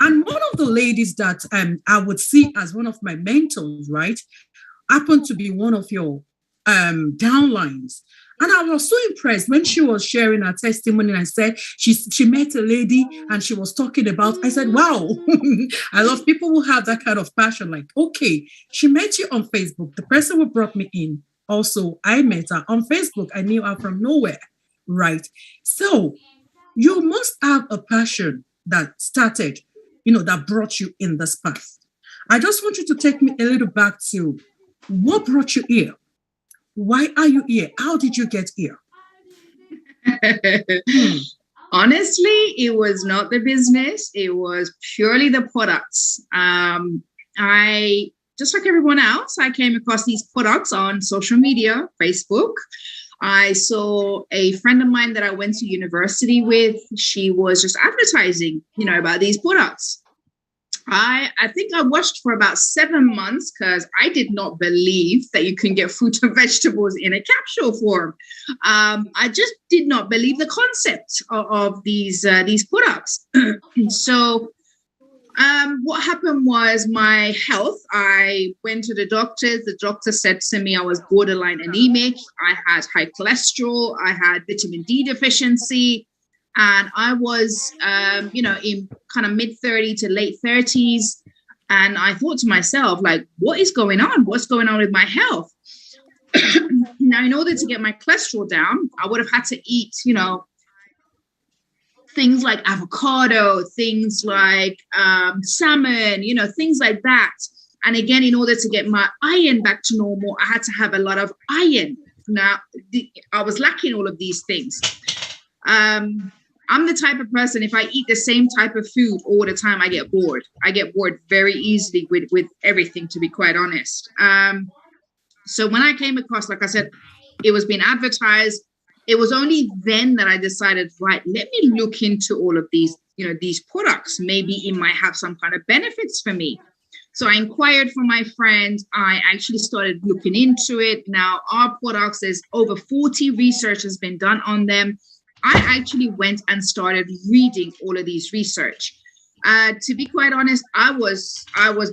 And one of the ladies that I would see as one of my mentors, right, happened to be one of your downlines. And I was so impressed when she was sharing her testimony. And I said she met a lady and she was talking about, I said, wow, I love people who have that kind of passion. Like, okay, she met you on Facebook. The person who brought me in, also, I met her on Facebook. I knew her from nowhere, right? So you must have a passion that started, that brought you in this path. I just want you to take me a little back to what brought you here? Why are you here? How did you get here? Honestly, it was not the business. It was purely the products. I, just like everyone else, I came across these products on social media, Facebook. I saw a friend of mine that I went to university with. She was just advertising, about these products. I think I watched for about 7 months because I did not believe that you can get fruit and vegetables in a capsule form. I just did not believe the concept of these products. So what happened was my health. I went to the doctor. The doctor said to me I was borderline anemic. I had high cholesterol. I had vitamin D deficiency. And I was, in kind of mid-30s to late 30s. And I thought to myself, like, what is going on? What's going on with my health? Now, in order to get my cholesterol down, I would have had to eat, things like avocado, things like salmon, things like that. And again, in order to get my iron back to normal, I had to have a lot of iron. Now, I was lacking all of these things. I'm the type of person, if I eat the same type of food all the time, I get bored. I get bored very easily with everything, to be quite honest. So when I came across, like I said, it was being advertised. It was only then that I decided, right, let me look into all of these, these products. Maybe it might have some kind of benefits for me. So I inquired from my friend. I actually started looking into it. Now, our products, there's over 40 research has been done on them. I actually went and started reading all of these research. To be quite honest, I was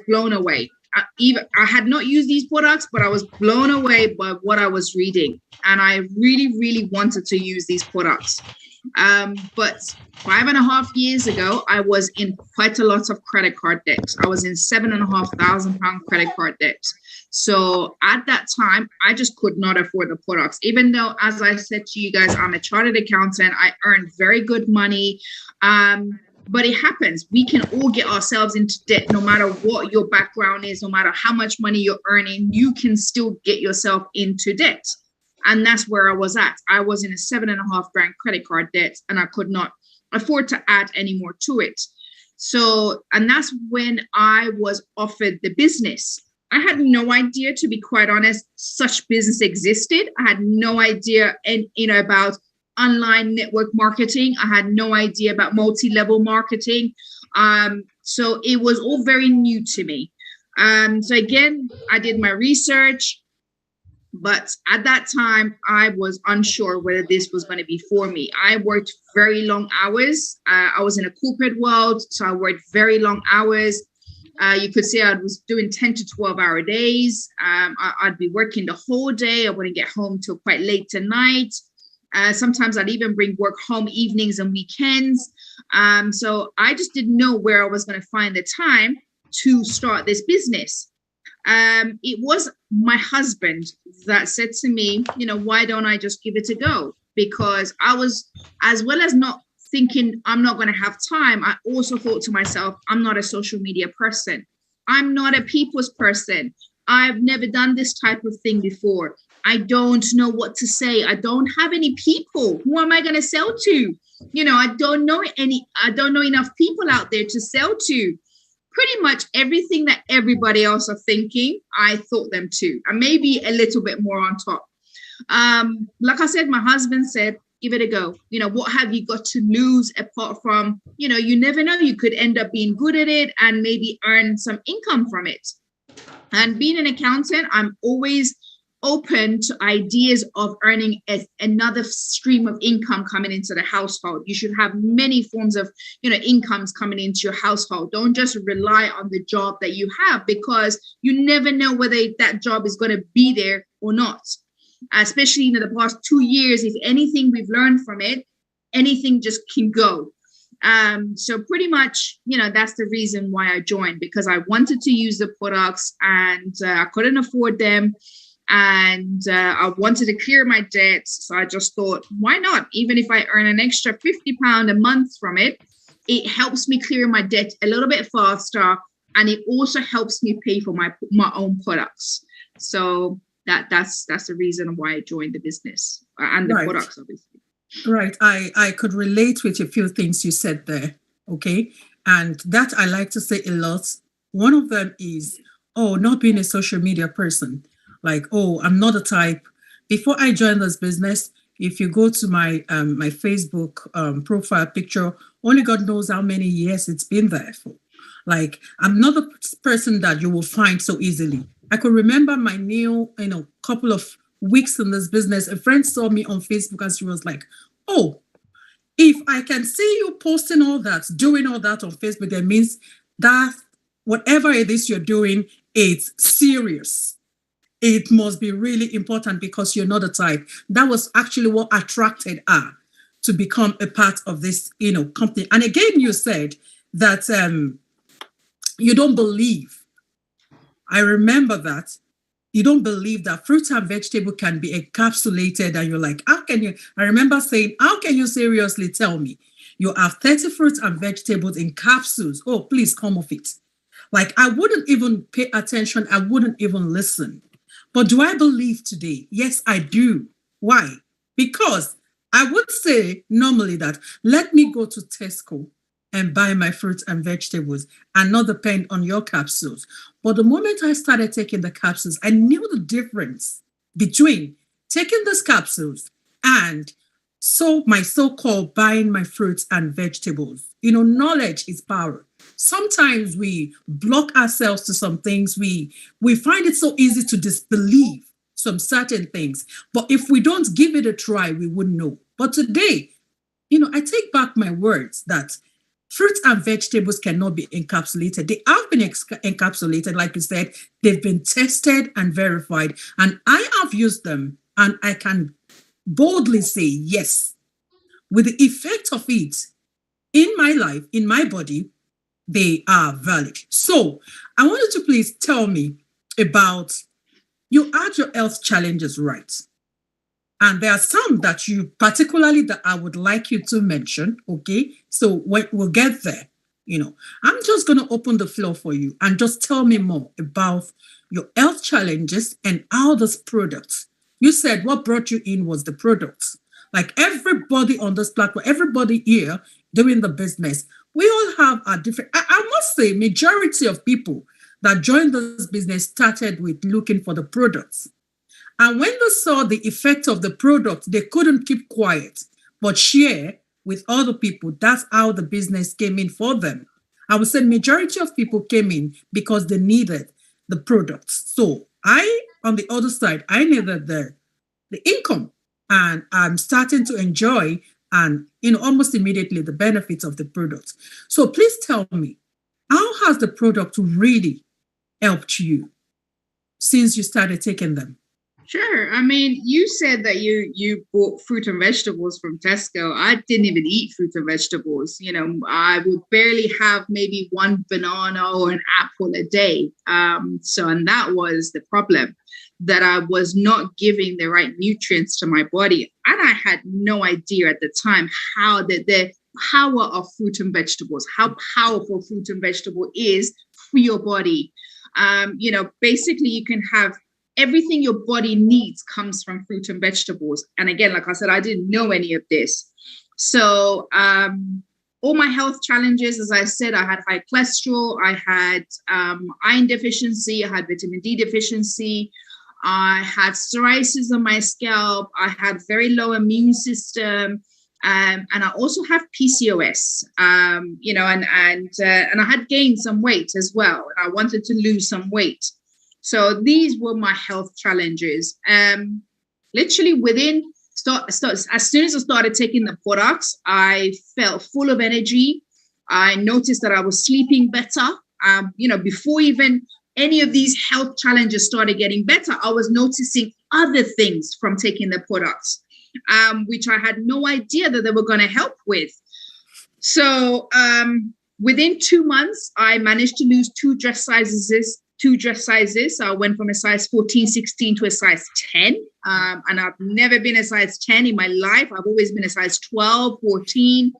blown away. I had not used these products, but I was blown away by what I was reading. And I really, really wanted to use these products. But 5.5 years ago, I was in quite a lot of credit card debt. I was in £7,500 credit card debt. So at that time, I just could not afford the products. Even though, as I said to you guys, I'm a chartered accountant, I earned very good money. But it happens. We can all get ourselves into debt, no matter what your background is, no matter how much money you're earning, you can still get yourself into debt. And that's where I was at. I was in a £7,500 credit card debt, and I could not afford to add any more to it. So, and that's when I was offered the business. I had no idea, to be quite honest, such business existed. I had no idea, about online network marketing. I had no idea about multi-level marketing. So it was all very new to me. So again, I did my research, but at that time, I was unsure whether this was going to be for me. I worked very long hours. I was in a corporate world, so I worked very long hours. You could say I was doing 10 to 12-hour days. I'd be working the whole day. I wouldn't get home till quite late tonight. Sometimes I'd even bring work home evenings and weekends. So I just didn't know where I was going to find the time to start this business. It was my husband that said to me, why don't I just give it a go? Because I was, as well as not thinking I'm not going to have time, I also thought to myself, I'm not a social media person. I'm not a people's person. I've never done this type of thing before. I don't know what to say. I don't have any people. Who am I going to sell to? I don't know enough people out there to sell to. Pretty much everything that everybody else are thinking, I thought them too, and maybe a little bit more on top. Like I said, my husband said, give it a go. What have you got to lose apart from, you never know, you could end up being good at it and maybe earn some income from it. And being an accountant, I'm always open to ideas of earning another stream of income coming into the household. You should have many forms of, incomes coming into your household. Don't just rely on the job that you have, because you never know whether that job is going to be there or not. Especially in the past 2 years, if anything we've learned from it, anything just can go. So pretty much, that's the reason why I joined, because I wanted to use the products and I couldn't afford them. And I wanted to clear my debts. So I just thought, why not? Even if I earn an extra £50 a month from it, it helps me clear my debt a little bit faster. And it also helps me pay for my own products. So that's the reason why I joined the business and the products, obviously. Right. I could relate with a few things you said there. Okay. And that I like to say a lot. One of them is, not being a social media person. Like, I'm not a type. Before I joined this business, if you go to my my Facebook profile picture, only God knows how many years it's been there for. Like, I'm not a person that you will find so easily. I could remember my new, couple of weeks in this business. A friend saw me on Facebook and she was like, if I can see you posting all that, doing all that on Facebook, that means that whatever it is you're doing, it's serious. It must be really important because you're not a type. That was actually what attracted her to become a part of this, company. And again, you said that you don't believe. I remember that. You don't believe that fruits and vegetables can be encapsulated, and you're like, how can you? I remember saying, how can you seriously tell me you have 30 fruits and vegetables in capsules? Oh, please come off it. Like, I wouldn't even pay attention. I wouldn't even listen. But do I believe today? Yes, I do. Why? Because I would say normally that let me go to Tesco and buy my fruits and vegetables and not depend on your capsules. But the moment I started taking the capsules, I knew the difference between taking these capsules and my so-called buying my fruits and vegetables. Knowledge is power. Sometimes we block ourselves to some things. We find it so easy to disbelieve some certain things. But if we don't give it a try, we wouldn't know. But today, I take back my words that fruits and vegetables cannot be encapsulated. They have been encapsulated, like you said. They've been tested and verified. And I have used them, and I can boldly say, yes, with the effect of it in my life, in my body, they are valid. So I want you to please tell me about, you had your health challenges, right? And there are some that you particularly that I would like you to mention. Okay. So we'll get there. I'm just going to open the floor for you and just tell me more about your health challenges and how those products. You said what brought you in was the products. Like everybody on this platform, everybody here doing the business, we all have a different, I must say, majority of people that joined this business started with looking for the products. And when they saw the effect of the product, they couldn't keep quiet, but share with other people. That's how the business came in for them. I would say majority of people came in because they needed the products. So on the other side, I needed the income, and I'm starting to enjoy and almost immediately the benefits of the products. So please tell me, how has the product really helped you since you started taking them? Sure. I mean, you said that you bought fruit and vegetables from Tesco. I didn't even eat fruit and vegetables. I would barely have maybe one banana or an apple a day. And that was the problem, that I was not giving the right nutrients to my body. And I had no idea at the time how the power of fruit and vegetables, how powerful fruit and vegetable is for your body. Basically you can have everything your body needs comes from fruit and vegetables. And again, like I said, I didn't know any of this. So all my health challenges, as I said, I had high cholesterol, I had iron deficiency, I had vitamin D deficiency, I had psoriasis on my scalp, I had very low immune system, and I also have PCOS, and I had gained some weight as well, and I wanted to lose some weight. So these were my health challenges. Literally as soon as I started taking the products, I felt full of energy. I noticed that I was sleeping better. Before even any of these health challenges started getting better, I was noticing other things from taking the products, which I had no idea that they were going to help with. So within 2 months, I managed to lose two dress sizes. So I went from a size 14, 16 to a size 10. And I've never been a size 10 in my life. I've always been a size 12, 14.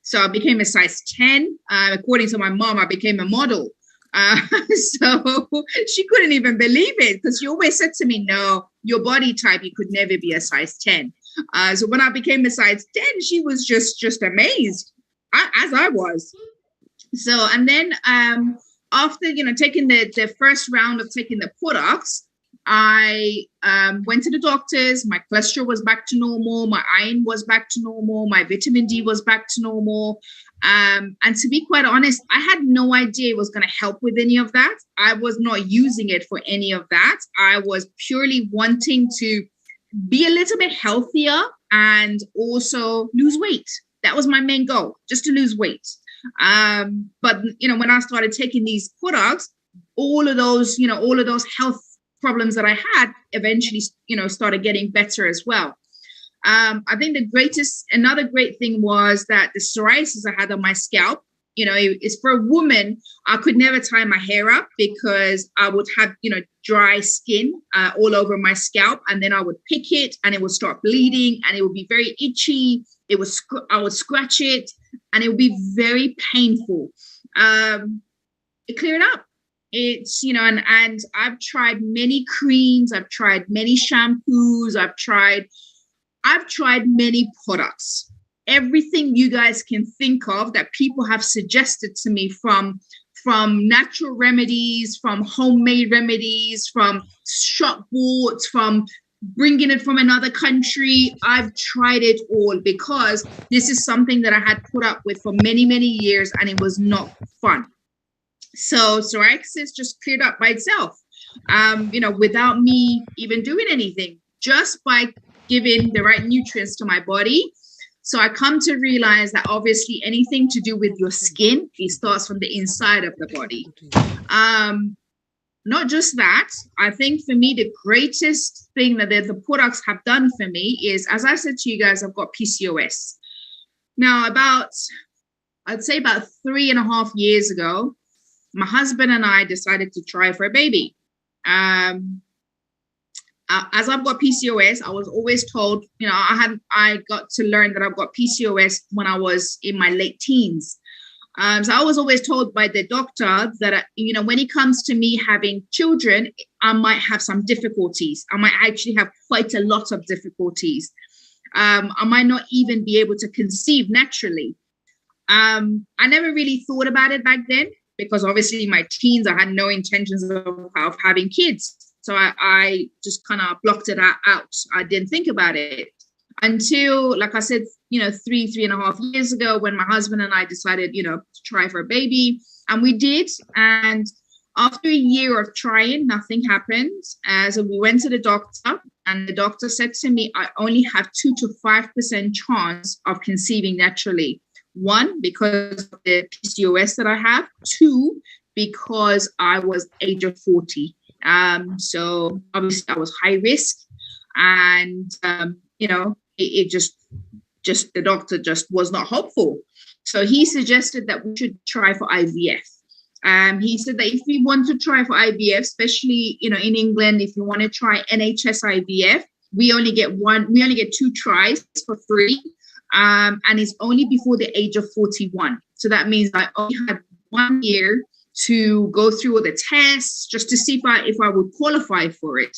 So I became a size 10. According to my mom, I became a model. So she couldn't even believe it, because she always said to me, no, your body type, you could never be a size 10. So when I became a size 10, she was just amazed, as I was. So, and then after, taking the first round of taking the products, I went to the doctors. My cholesterol was back to normal. My iron was back to normal. My vitamin D was back to normal. And to be quite honest, I had no idea it was going to help with any of that. I was not using it for any of that. I was purely wanting to be a little bit healthier and also lose weight. That was my main goal, just to lose weight. But when I started taking these products, all of those health problems that I had eventually, started getting better as well. I think another great thing was that the psoriasis I had on my scalp, is for a woman, I could never tie my hair up because I would have, dry skin all over my scalp, and then I would pick it and it would start bleeding and it would be very itchy. I would scratch it and it would be very painful. It cleared up. It's, and I've tried many creams. I've tried many shampoos. I've tried many products. Everything you guys can think of that people have suggested to me, from natural remedies, from homemade remedies, from shop bought, from bringing it from another country. I've tried it all because this is something that I had put up with for many, many years, and it was not fun. So psoriasis just cleared up by itself, without me even doing anything, just by giving the right nutrients to my body. So I come to realize that obviously anything to do with your skin, it starts from the inside of the body. Not just that, I think for me, the greatest thing that the products have done for me is, as I said to you guys, I've got PCOS. Now, I'd say about 3.5 years ago, my husband and I decided to try for a baby. As I've got PCOS, I was always told, I got to learn that I've got PCOS when I was in my late teens. So I was always told by the doctor that, when it comes to me having children, I might have some difficulties. I might actually have quite a lot of difficulties. I might not even be able to conceive naturally. I never really thought about it back then, because obviously in my teens, I had no intentions of having kids. So I just kind of blocked it out. I didn't think about it until, like I said, 3.5 years ago, when my husband and I decided, to try for a baby. And we did. And after a year of trying, nothing happened. So we went to the doctor, and the doctor said to me, I only have 2 to 5% chance of conceiving naturally. 1, because of the PCOS that I have. 2, because I was age of 40. So obviously I was high risk, and, it just the doctor just was not hopeful. So he suggested that we should try for IVF. He said that if we want to try for IVF, especially, in England, if you want to try NHS IVF, we only get 2 tries for free. And it's only before the age of 41. So that means I only had 1 year to go through all the tests just to see if I would qualify for it.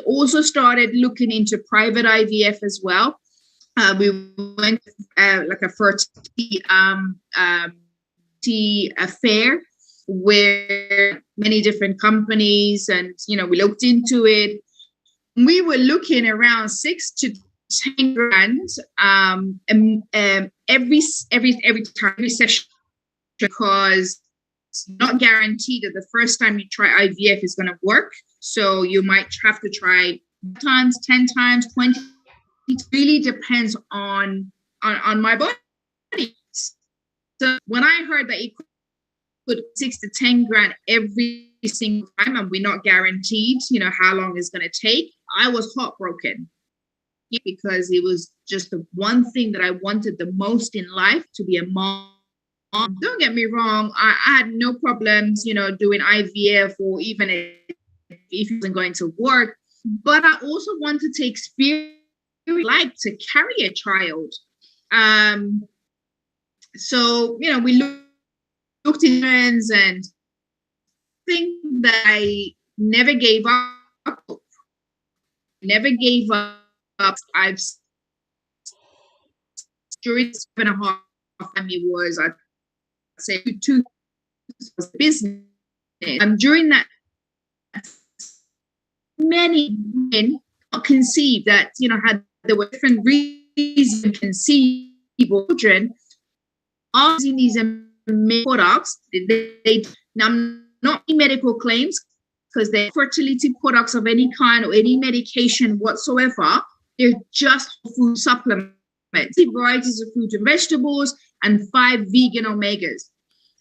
Also started looking into private IVF as well. We went like a fertility affair where many different companies, and we looked into it. We were looking around 6 to 10 grand every time, every session, because not guaranteed that the first time you try IVF is going to work. So you might have to try times, 10 times, 20. It really depends on my body. So when I heard that it could 6 to 10 grand every single time, and we're not guaranteed, how long it's going to take, I was heartbroken, because it was just the one thing that I wanted the most in life, to be a mom. Don't get me wrong, I had no problems, doing IVF, or even if it wasn't going to work. But I also wanted to experience like to carry a child. So, we looked at trends and think that I never gave up. I've during 7.5 family was, I'd say, two business. During that, many men conceived that, there were different reasons to conceive children. Are using these products, now I'm not medical claims, because they're fertility products of any kind or any medication whatsoever. They're just food supplements, varieties of fruit and vegetables, and 5 vegan omegas.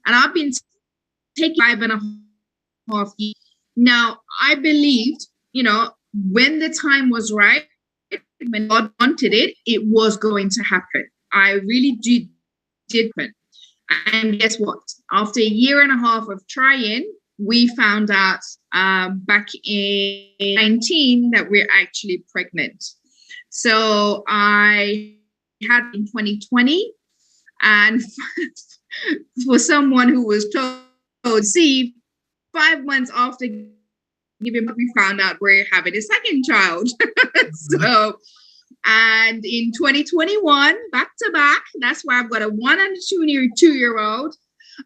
And I've been taking 5.5 years. Now, I believed, when the time was right, when God wanted it, it was going to happen. I really did. And guess what? After 1.5 years of trying, we found out back in 2019 that we're actually pregnant. So I had in 2020, and for someone who was told, see, 5 months after giving birth, we found out we're having a second child. So, and in 2021, back to back, that's why I've got a 1 and a 2-year-old.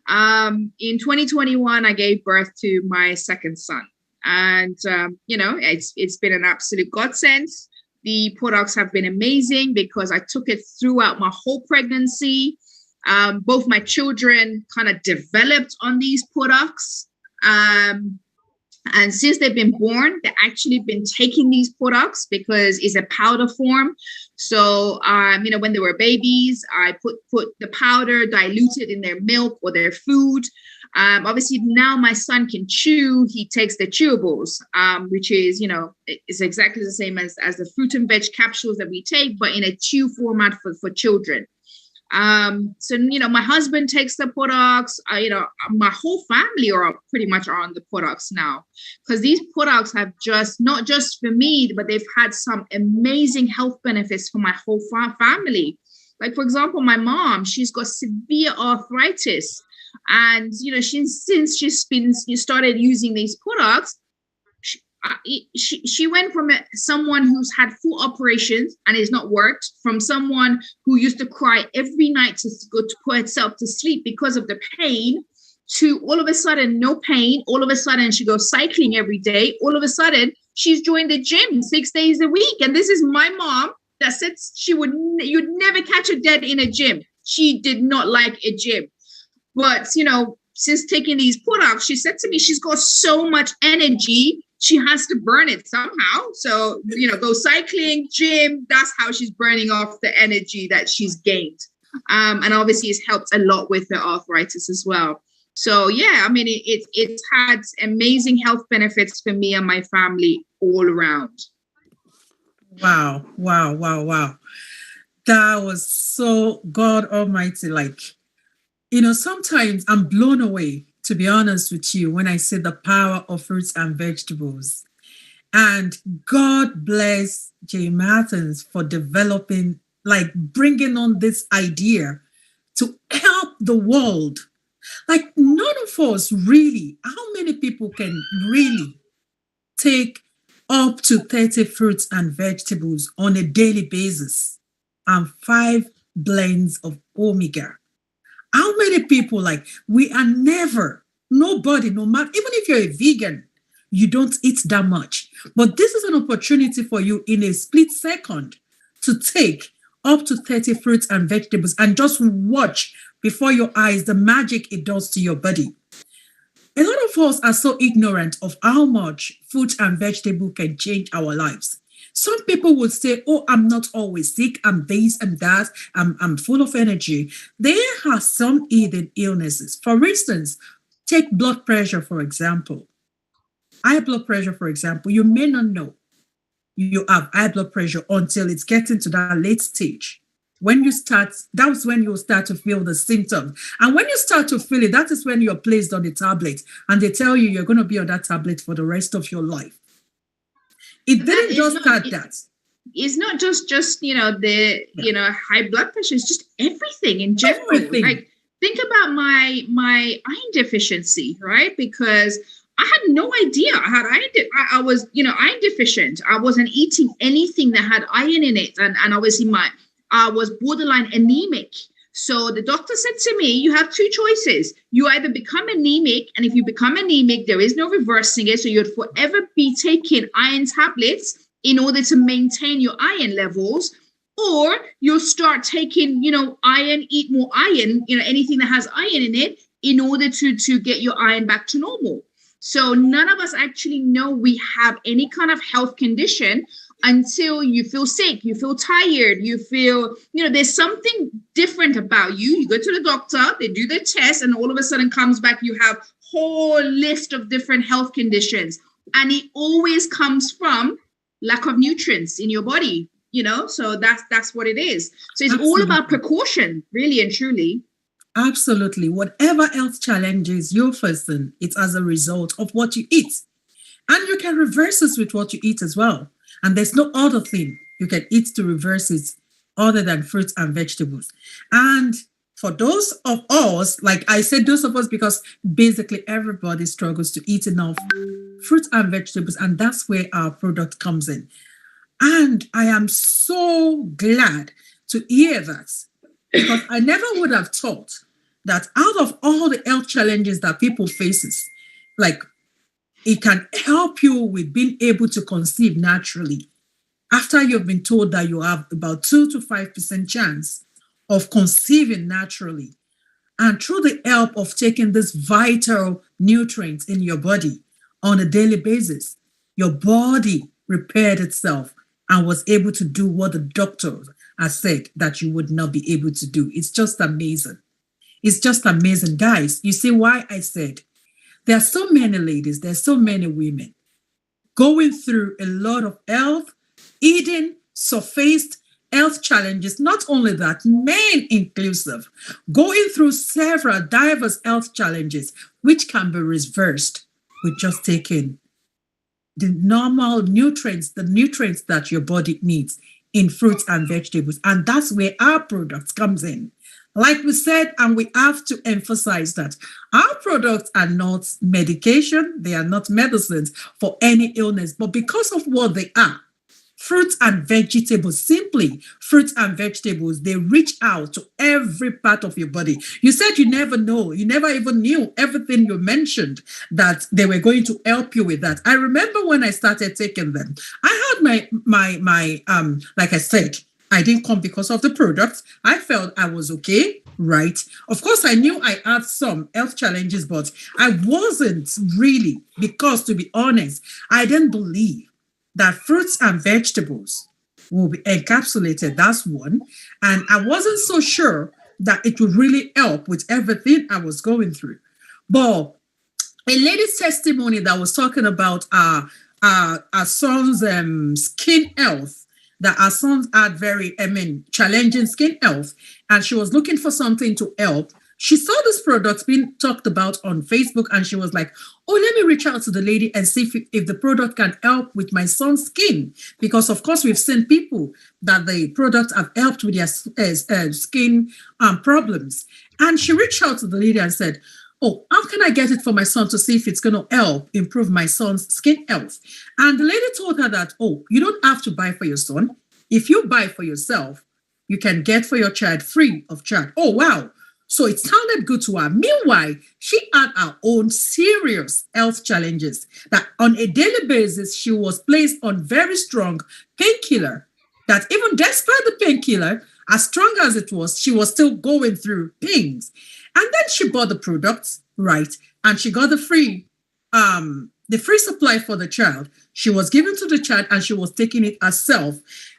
In 2021, I gave birth to my second son, and it's been an absolute godsend. The products have been amazing because I took it throughout my whole pregnancy. Both my children kind of developed on these products. And since they've been born, they've actually been taking these products because it's a powder form. So, when they were babies, I put the powder diluted in their milk or their food. Obviously, now my son can chew. He takes the chewables, which is, it's exactly the same as the fruit and veg capsules that we take, but in a chew format for children. So, my husband takes the products, my whole family are pretty much on the products now, because these products have not just for me, but they've had some amazing health benefits for my whole family. Like, for example, my mom, she's got severe arthritis, and, since she's started using these products, she went from someone who's had 4 operations and it's not worked, from someone who used to cry every night to go to put herself to sleep because of the pain, to all of a sudden no pain. All of a sudden she goes cycling every day. All of a sudden she's joined the gym 6 days a week. And this is my mom that said you'd never catch her dead in a gym. She did not like a gym. But, since taking these products, she said to me, she's got so much energy, she has to burn it somehow. So, go cycling, gym, that's how she's burning off the energy that she's gained. And obviously it's helped a lot with the arthritis as well. So, yeah, it's had amazing health benefits for me and my family all around. Wow. That was so God Almighty. Sometimes I'm blown away, to be honest with you, when I see the power of fruits and vegetables. And God bless Jay Martins for developing, bringing on this idea to help the world. None of us really, how many people can really take up to 30 fruits and vegetables on a daily basis and 5 blends of omega? How many people, we are never, nobody, no matter, even if you're a vegan, you don't eat that much. But this is an opportunity for you in a split second to take up to 30 fruits and vegetables and just watch before your eyes the magic it does to your body. A lot of us are so ignorant of how much fruit and vegetable can change our lives. Some people would say, oh, I'm not always sick, I'm this and that, I'm full of energy. There are some hidden illnesses. For instance, take blood pressure, for example. High blood pressure, for example, you may not know you have high blood pressure until it's getting to that late stage. When you start, that's when you start to feel the symptoms. And when you start to feel it, that is when you're placed on the tablet and they tell you you're going to be on that tablet for the rest of your life. It didn't just start that. It's not just high blood pressure. It's just everything in general. Everything. Like, think about my iron deficiency, right? Because I had no idea I was iron deficient. I wasn't eating anything that had iron in it, and obviously I was borderline anemic. So the doctor said to me, you have two choices. You either become anemic, and if you become anemic, there is no reversing it. So you'd forever be taking iron tablets in order to maintain your iron levels, or you'll start taking, iron, eat more iron, anything that has iron in it in order to get your iron back to normal. So none of us actually know we have any kind of health condition until you feel sick, you feel tired, you feel, there's something different about you. You go to the doctor, they do the test, and all of a sudden comes back, you have a whole list of different health conditions. And it always comes from lack of nutrients in your body, so that's what it is. So it's Absolutely. All about precaution, really and truly. Absolutely. Whatever health challenges you're facing, it's as a result of what you eat. And you can reverse this with what you eat as well. And there's no other thing you can eat to reverse it other than fruits and vegetables. And for those of us, like I said, those of us, because basically everybody struggles to eat enough fruits and vegetables, and that's where our product comes in. And I am so glad to hear that, because I never would have thought that out of all the health challenges that people faces, like, it can help you with being able to conceive naturally after you've been told that you have about 2 to 5% chance of conceiving naturally. And through the help of taking this vital nutrients in your body on a daily basis, your body repaired itself and was able to do what the doctors have said that you would not be able to do. It's just amazing. It's just amazing. Guys, you see why I said there are so many ladies, there's so many women going through a lot of health, eating, surfaced health challenges. Not only that, men inclusive, going through several diverse health challenges, which can be reversed with just taking the normal nutrients, the nutrients that your body needs in fruits and vegetables. And that's where our products comes in. Like we said, and we have to emphasize that our products are not medication, they are not medicines for any illness, but because of what they are, fruits and vegetables, simply fruits and vegetables, they reach out to every part of your body. You said you never know, you never even knew everything you mentioned that they were going to help you with that. I remember when I started taking them, I had my like I said, I didn't come because of the products. I felt I was okay, right? Of course, I knew I had some health challenges, but I wasn't really, because to be honest, I didn't believe that fruits and vegetables will be encapsulated. That's one. And I wasn't so sure that it would really help with everything I was going through. But a lady's testimony that was talking about our son's skin health, that our sons had challenging skin health, and she was looking for something to help. She saw this product being talked about on Facebook, and she was like, oh, let me reach out to the lady and see if the product can help with my son's skin. Because, of course, we've seen people that the products have helped with their skin problems. And she reached out to the lady and said, oh, how can I get it for my son to see if it's going to help improve my son's skin health? And the lady told her that, oh, you don't have to buy for your son. If you buy for yourself, you can get for your child free of charge. Oh, wow. So it sounded good to her. Meanwhile, she had her own serious health challenges that on a daily basis, she was placed on very strong painkiller, that even despite the painkiller, as strong as it was, she was still going through things. And then she bought the product, right? And she got the free supply for the child. She was given to the child and she was taking it herself.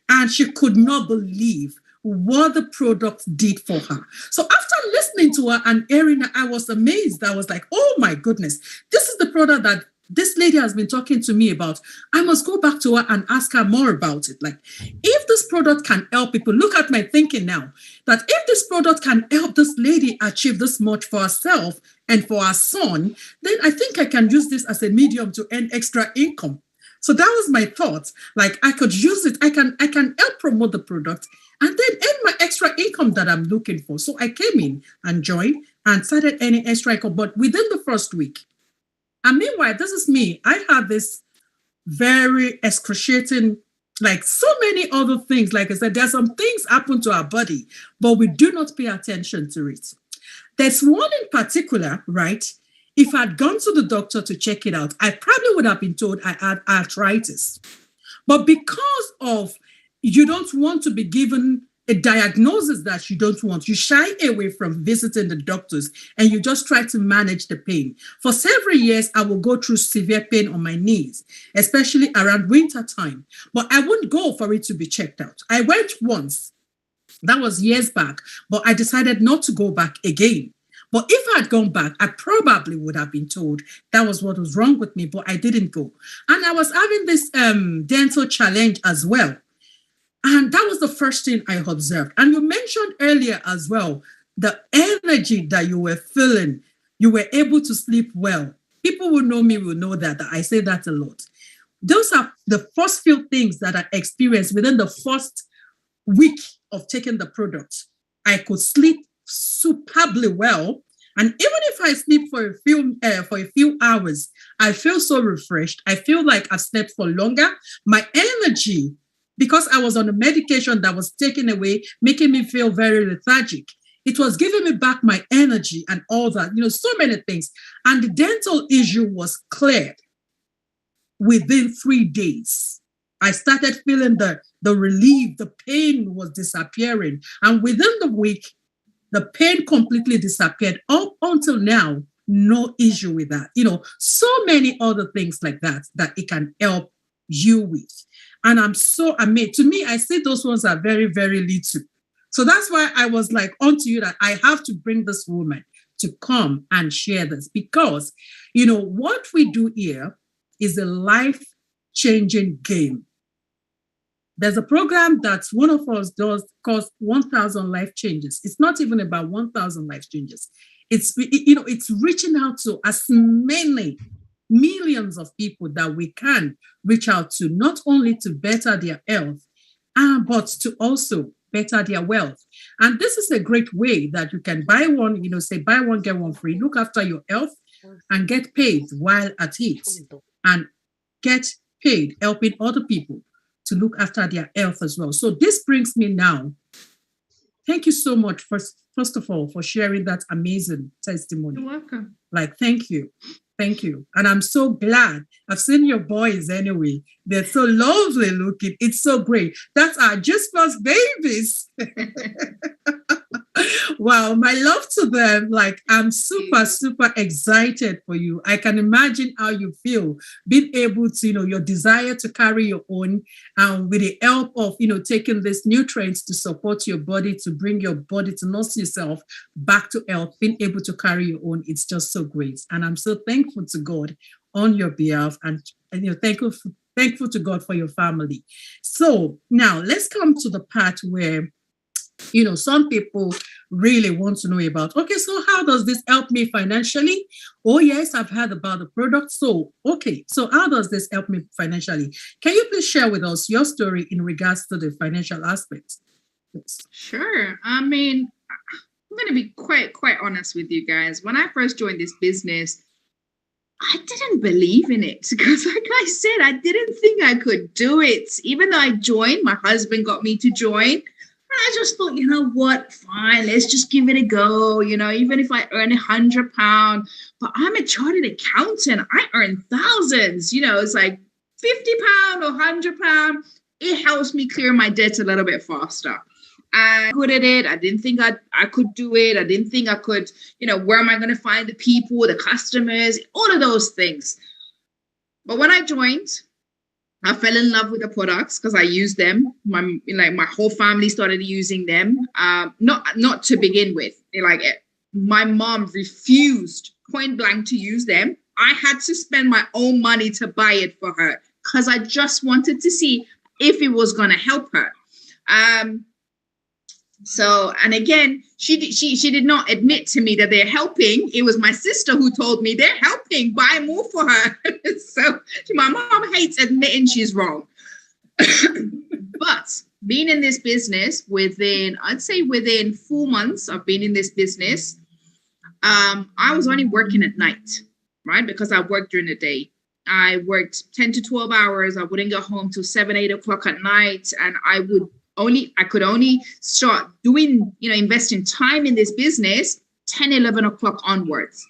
And she could not believe what the product did for her. So after listening to her and hearing her, I was amazed. I was like, oh my goodness, this is the product that this lady has been talking to me about. I must go back to her and ask her more about it. Like, if this product can help people, look at my thinking now, that if this product can help this lady achieve this much for herself and for her son, then I think I can use this as a medium to earn extra income. So that was my thought. Like, I could use it. I can help promote the product and then earn my extra income that I'm looking for. So I came in and joined and started earning extra income, but within the first week. And meanwhile, this is me. I had this very excruciating, like so many other things. Like I said, there's some things happen to our body, but we do not pay attention to it. There's one in particular, right? If I'd gone to the doctor to check it out, I probably would have been told I had arthritis. But because of you don't want to be given a diagnosis that you don't want, you shy away from visiting the doctors and you just try to manage the pain. For several years, I will go through severe pain on my knees, especially around winter time. But I wouldn't go for it to be checked out. I went once. That was years back, but I decided not to go back again. But if I had gone back, I probably would have been told that was what was wrong with me, but I didn't go. And I was having this dental challenge as well. And that was the first thing I observed. And you mentioned earlier as well, the energy that you were feeling, you were able to sleep well. People who know me will know that I say that a lot. Those are the first few things that I experienced within the first week of taking the product. I could sleep superbly well. And even if I sleep for a few hours, I feel so refreshed. I feel like I've slept for longer. My energy, because I was on a medication that was taken away, making me feel very lethargic, it was giving me back my energy and all that, so many things. And the dental issue was cleared within 3 days. I started feeling the relief, the pain was disappearing. And within the week, the pain completely disappeared. Up until now, no issue with that. So many other things like that it can help you with. And I'm so amazed. To me, I see those ones are very, very little. So that's why I was like onto you that I have to bring this woman to come and share this, because, what we do here is a life-changing game. There's a program that one of us does called 1,000 Life Changes. It's not even about 1,000 life changes. It's reaching out to as many millions of people that we can reach out to, not only to better their health, but to also better their wealth. And this is a great way that you can buy one, say buy one, get one free, look after your health and get paid while at it, and get paid helping other people to look after their health as well. So this brings me now. Thank you so much, first of all, for sharing that amazing testimony. You're welcome. Thank you. Thank you. And I'm so glad. I've seen your boys anyway. They're so lovely looking. It's so great. That's our just first babies. Wow. My love to them. I'm super, super excited for you. I can imagine how you feel being able to, your desire to carry your own, with the help of, taking these nutrients to support your body, to bring your body to nurse yourself back to health, being able to carry your own. It's just so great. And I'm so thankful to God on your behalf, and thankful to God for your family. So now let's come to the part where, some people really want to know about, okay, so how does this help me financially? Oh, yes, I've heard about the product. So, okay, so how does this help me financially? Can you please share with us your story in regards to the financial aspects? Yes. Sure. I'm going to be quite honest with you guys. When I first joined this business, I didn't believe in it because, like I said, I didn't think I could do it. Even though I joined, my husband got me to join. And I just thought, what? Fine, let's just give it a go. Even if I earn £100, but I'm a chartered accountant. I earn thousands. It's like £50 or £100. It helps me clear my debts a little bit faster. I'm good at it. I didn't think I could do it. I didn't think I could, where am I going to find the people, the customers, all of those things. But when I joined, I fell in love with the products because I used them. My whole family started using them. Not to begin with. My mom refused point blank to use them. I had to spend my own money to buy it for her because I just wanted to see if it was going to help her. So, and again, she did not admit to me that they're helping. It was my sister who told me they're helping, buy more for her. So my mom hates admitting she's wrong. But being in this business within 4 months of being in this business, I was only working at night, right? Because I worked during the day. I worked 10 to 12 hours. I wouldn't go home till 7, 8 o'clock at night. And I could only start doing, investing time in this business 10, 11 o'clock onwards.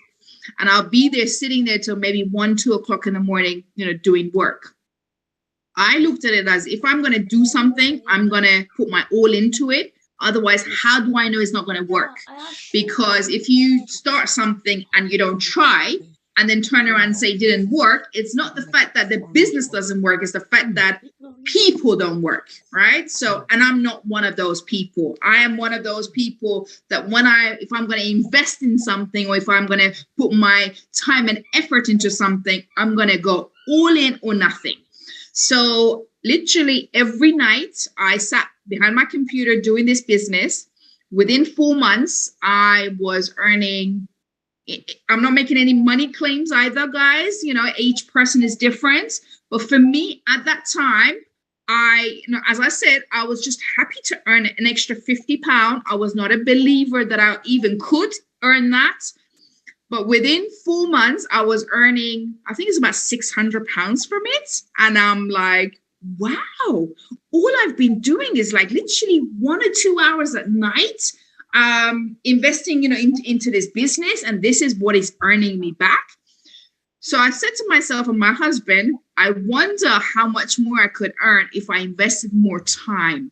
And I'll be there sitting there till maybe 1, 2 o'clock in the morning, doing work. I looked at it as if I'm going to do something, I'm going to put my all into it. Otherwise, how do I know it's not going to work? Because if you start something and you don't try and then turn around and say it didn't work, it's not the fact that the business doesn't work. It's the fact that people don't work, right? So, and I'm not one of those people. I am one of those people that if I'm going to invest in something or if I'm going to put my time and effort into something, I'm going to go all in or nothing. So literally every night I sat behind my computer doing this business. Within 4 months, I was earning, I'm not making any money claims either, guys. Each person is different. But for me at that time, as I said, I was just happy to earn an extra £50. I was not a believer that I even could earn that. But within 4 months, I was earning, I think it's about £600 from it. And I'm like, wow, all I've been doing is literally 1 or 2 hours at night, investing, into this business. And this is what is earning me back. So I said to myself and my husband, I wonder how much more I could earn if I invested more time.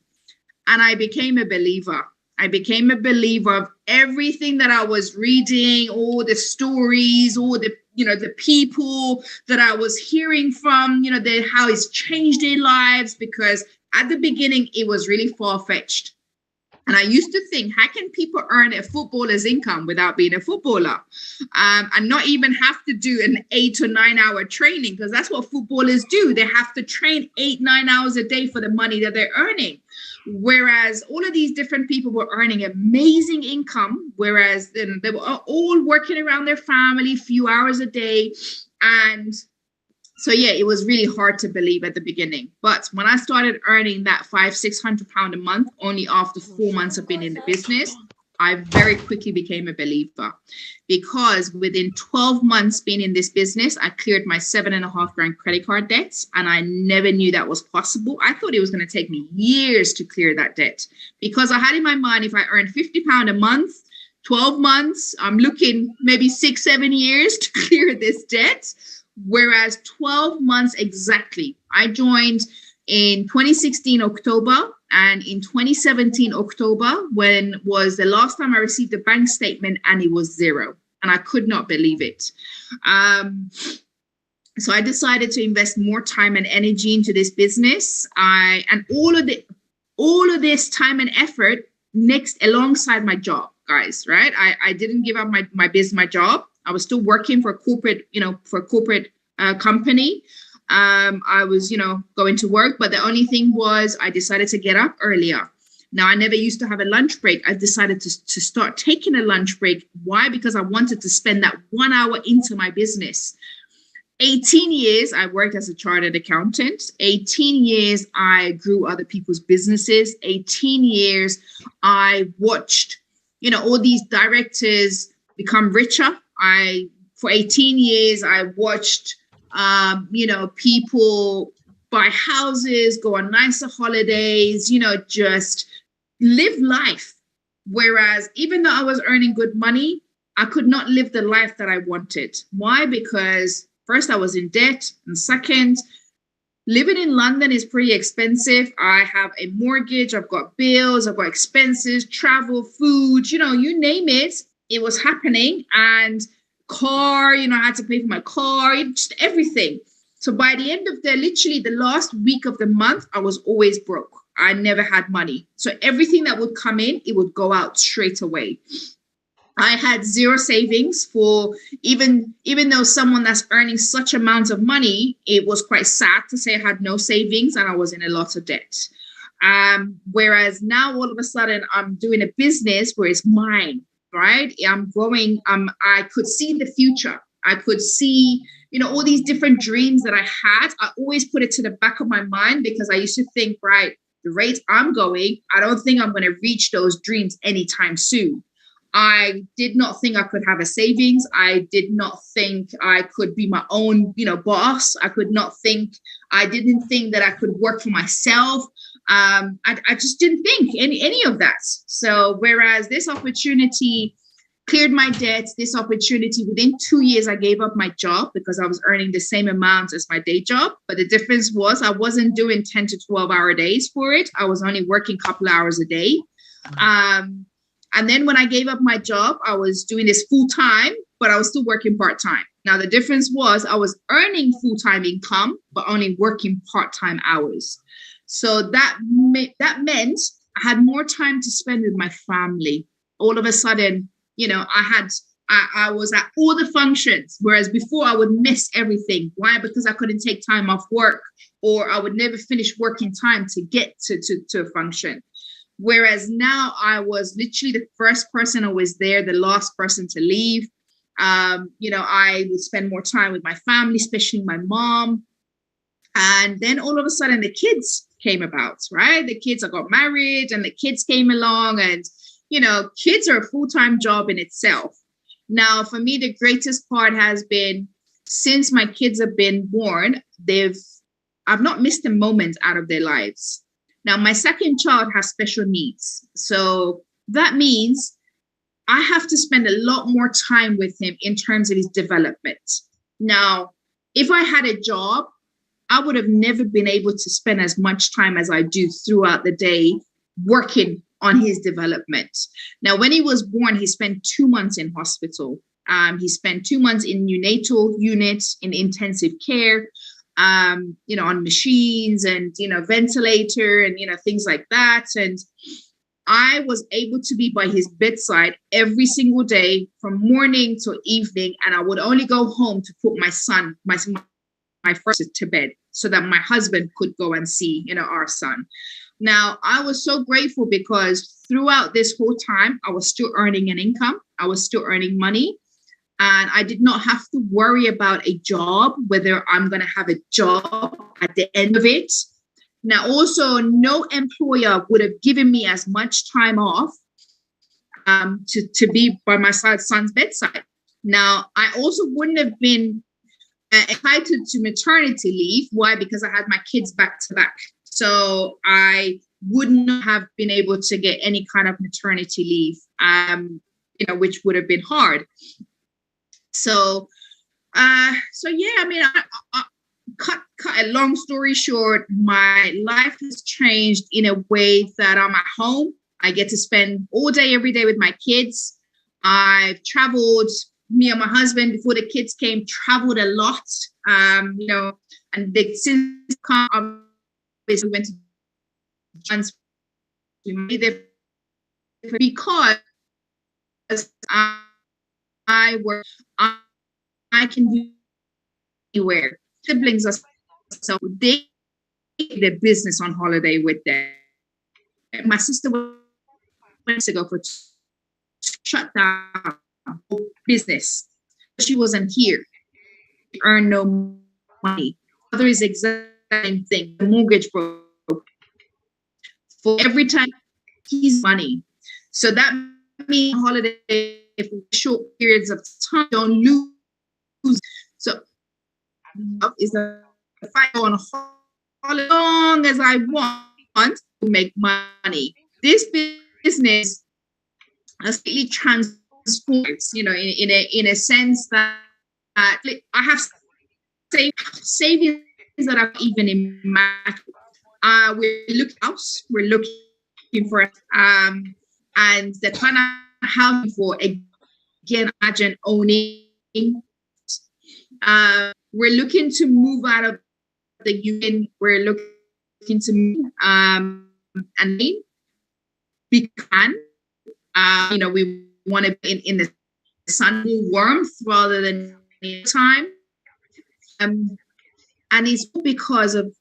And I became a believer. I became a believer of everything that I was reading, all the stories, all the, the people that I was hearing from, how it's changed their lives. Because at the beginning, it was really far-fetched. And I used to think, how can people earn a footballer's income without being a footballer? And not even have to do an 8 or 9 hour training, because that's what footballers do. They have to train 8, 9 hours a day for the money that they're earning. Whereas all of these different people were earning amazing income, whereas they were all working around their family, few hours a day. And so, yeah, it was really hard to believe at the beginning. But when I started earning that £500-600 a month, only after 4 months of being in the business, I very quickly became a believer, because within 12 months being in this business, I cleared my 7.5 grand credit card debts. And I never knew that was possible. I thought it was going to take me years to clear that debt, because I had in my mind, if I earned £50 a month, 12 months, I'm looking maybe 6-7 years to clear this debt. Whereas 12 months exactly. I joined in 2016 October, and in 2017 October, when was the last time I received a bank statement, and it was zero, and I could not believe it. So I decided to invest more time and energy into this business. And all of this time and effort alongside my job, guys. Right? I didn't give up my job. I was still working for a corporate, company. I was, going to work, but the only thing was I decided to get up earlier. Now, I never used to have a lunch break. I decided to start taking a lunch break. Why? Because I wanted to spend that 1 hour into my business. 18 years, I worked as a chartered accountant. 18 years, I grew other people's businesses. 18 years, I watched, all these directors become richer. For 18 years, I watched, people buy houses, go on nicer holidays, just live life. Whereas even though I was earning good money, I could not live the life that I wanted. Why? Because first, I was in debt. And second, living in London is pretty expensive. I have a mortgage, I've got bills, I've got expenses, travel, food, you name it. It was happening. And car, I had to pay for my car, just everything. So by the end of literally the last week of the month, I was always broke. I never had money. So everything that would come in, it would go out straight away. I had zero savings for even though someone that's earning such amounts of money, it was quite sad to say I had no savings and I was in a lot of debt. Whereas now all of a sudden I'm doing a business where it's mine, right? I'm growing. I could see the future. I could see, all these different dreams that I had. I always put it to the back of my mind because I used to think, right, the rate I'm going, I don't think I'm going to reach those dreams anytime soon. I did not think I could have a savings. I did not think I could be my own, boss. I didn't think that I could work for myself. I just didn't think any of that. So whereas this opportunity cleared my debts, this opportunity, within 2 years, I gave up my job because I was earning the same amount as my day job. But the difference was I wasn't doing 10 to 12-hour days for it. I was only working a couple hours a day. And then when I gave up my job, I was doing this full time, but I was still working part time. Now, the difference was I was earning full time income, but only working part time hours. So that meant I had more time to spend with my family. All of a sudden, I was at all the functions, whereas before I would miss everything. Why? Because I couldn't take time off work, or I would never finish work in time to get to a function. Whereas now I was literally the first person who was there, the last person to leave. I would spend more time with my family, especially my mom. And then all of a sudden the kids came about, right? I got married and the kids came along, and, kids are a full-time job in itself. Now, for me, the greatest part has been since my kids have been born, I've not missed a moment out of their lives. Now, my second child has special needs. So that means I have to spend a lot more time with him in terms of his development. Now, if I had a job, I would have never been able to spend as much time as I do throughout the day working on his development. Now, when he was born, he spent 2 months in hospital. He spent 2 months in neonatal units in intensive care. On machines and, ventilator and, things like that. And I was able to be by his bedside every single day from morning to evening. And I would only go home to put my son, my first to bed so that my husband could go and see, our son. Now, I was so grateful because throughout this whole time, I was still earning an income. I was still earning money. And I did not have to worry about a job, whether I'm going to have a job at the end of it. Now, also, no employer would have given me as much time off to be by my son's bedside. Now, I also wouldn't have been entitled to maternity leave. Why? Because I had my kids back to back. So I wouldn't have been able to get any kind of maternity leave, which would have been hard. So yeah, I cut a long story short, my life has changed in a way that I'm at home. I get to spend all day, every day with my kids. I've traveled, me and my husband, before the kids came, traveled a lot, and since we went to France, because I can be anywhere. Siblings are so they take their business on holiday with them. My sister went to go for shut down business. She wasn't here. She earned no money. Other is exact same thing. The mortgage broke. For every time he's money. So that means holiday for short periods of time, don't lose. So is the fight on holiday as long as I want to make money. This business has really transformed, in a sense that I have savings that I've even imagined. We're looking house. We're looking for and the kind of house for, again, imagine owning. We're looking to move out of the union. We're looking to move and we can. We want to be in the sun warmth rather than time. And it's because of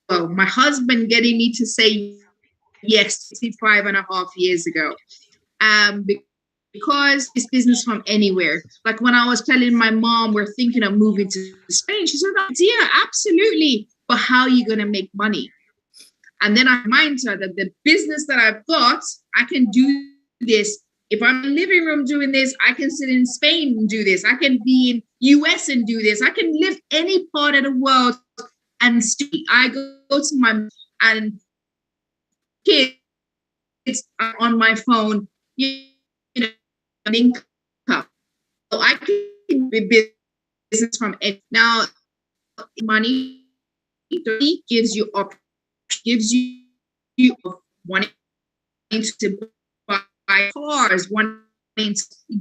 my husband getting me to say yes 5.5 years ago. Because it's business from anywhere. Like when I was telling my mom we're thinking of moving to Spain, she said, "Yeah, absolutely. But how are you going to make money?" And then I remind her that the business that I've got, I can do this. If I'm in the living room doing this, I can sit in Spain and do this. I can be in US and do this. I can live any part of the world and stay. I go to my and kids on my phone, income. So I can be business from it. Now, money gives you wanting to buy cars,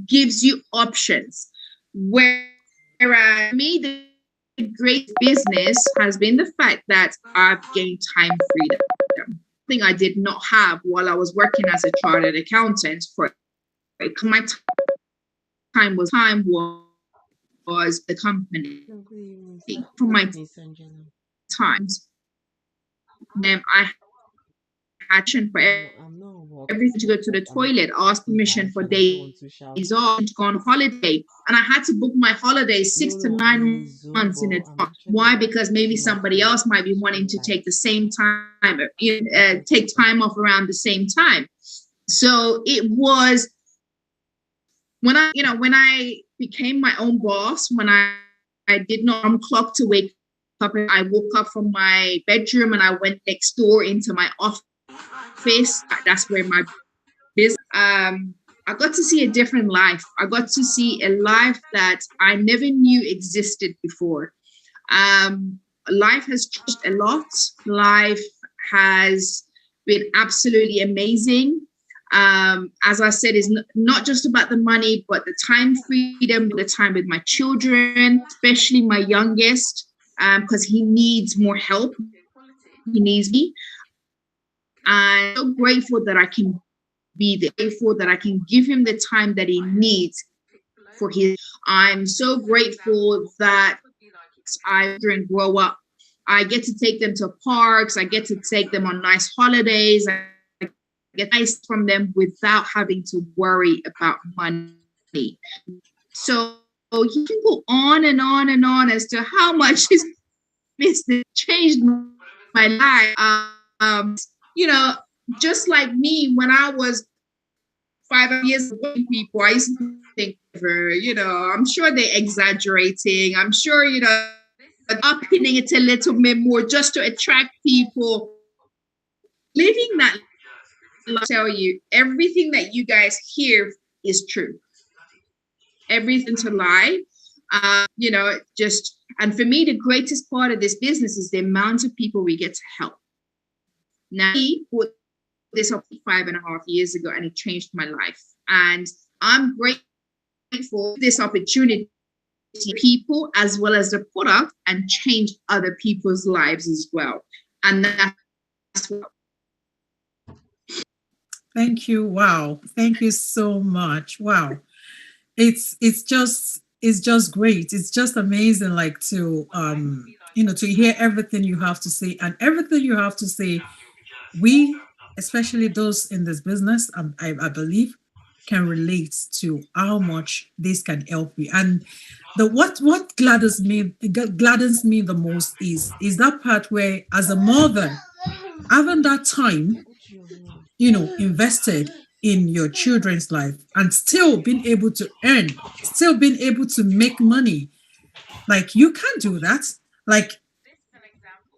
gives you options. Whereas me, the great business has been the fact that I've gained time freedom. Thing I did not have while I was working as a chartered accountant. For my time was the company. For my times, I had for everything to go to the toilet, ask permission for days off, to go on holiday, and I had to book my holiday 6 to 9 months in advance. Why? Because maybe somebody else might be wanting to take the same time, take time off around the same time. So it was when I became my own boss, when I did not clock to wake up. I woke up from my bedroom and I went next door into my office. That's where my business. I got to see a different life. I got to see a life that I never knew existed before. Life has changed a lot. Life has been absolutely amazing. As I said, it's not just about the money, but the time freedom, the time with my children, especially my youngest, because he needs more help. He needs me. I'm so grateful that I can be there, grateful that I can give him the time that he needs for his. I'm so grateful that I grow up. I get to take them to parks. I get to take them on nice holidays. I get nice from them without having to worry about money. So you can go on and on and on as to how much his business changed my life. Just like me, when I was 5 years ago, people, I used to think, I'm sure they're exaggerating. I'm sure, upping it a little bit more just to attract people. Living that, I'll tell you, everything that you guys hear is true. Everything to lie. And for me, the greatest part of this business is the amount of people we get to help. Now, he put this up 5.5 years ago, and it changed my life. And I'm grateful for this opportunity to people as well as the product and change other people's lives as well. And that's what. Thank you. Wow. Thank you so much. Wow. It's just great. It's just amazing, like to to hear everything you have to say, and everything you have to say, we, especially those in this business, I believe, can relate to how much this can help you. And what gladdens me the most is that part where, as a mother, having that time, invested in your children's life and still being able to earn, still being able to make money. Like, you can't do that. Like,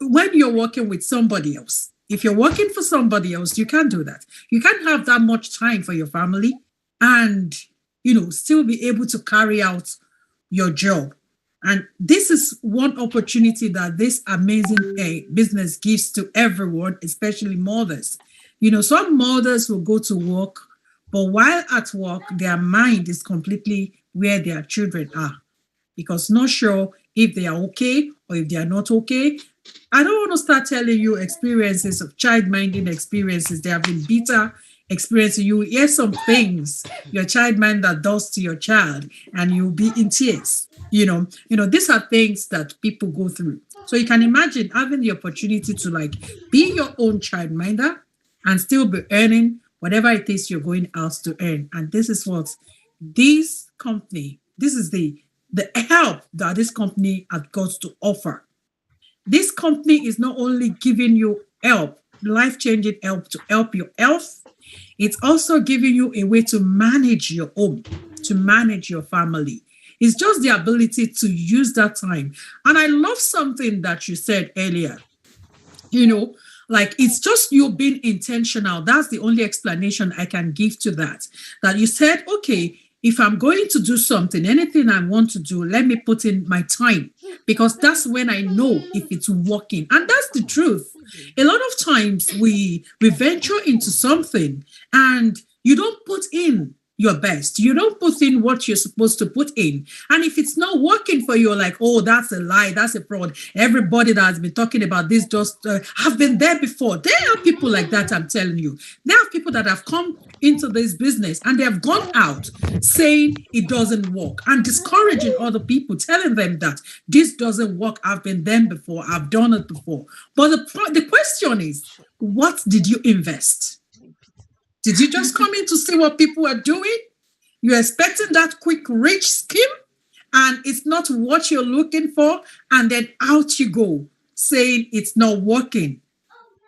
when you're working with somebody else, if you're working for somebody else, you can't do that. You can't have that much time for your family and, still be able to carry out your job. And this is one opportunity that this amazing business gives to everyone, especially mothers. Some mothers will go to work, but while at work, their mind is completely where their children are, because not sure if they are okay or if they are not okay. I don't want to start telling you experiences of child minding experiences. There have been bitter experiences. You will hear some things your child minder does to your child, and you'll be in tears. These are things that people go through. So you can imagine having the opportunity to be your own child minder and still be earning whatever it is you're going out to earn. And this is what this is the help that this company has got to offer. This company is not only giving you help, life-changing help to help your health, it's also giving you a way to manage your home, to manage your family. It's just the ability to use that time. And I love something that you said earlier. It's just you being intentional. That's the only explanation I can give to that. That you said, okay, if I'm going to do something, anything I want to do, let me put in my time, because that's when I know if it's working. And that's the truth. A lot of times we venture into something and you don't put in your best. You don't put in what you're supposed to put in. And if it's not working for you, like, oh, that's a lie, that's a fraud. Everybody that has been talking about this just have been there before. There are people like that, I'm telling you. There are people that have come into this business and they have gone out saying it doesn't work and discouraging other people, telling them that this doesn't work. I've been there before. I've done it before. But the question is, what did you invest? Did you just come in to see what people are doing? You're expecting that quick, rich scheme, and it's not what you're looking for, and then out you go, saying it's not working.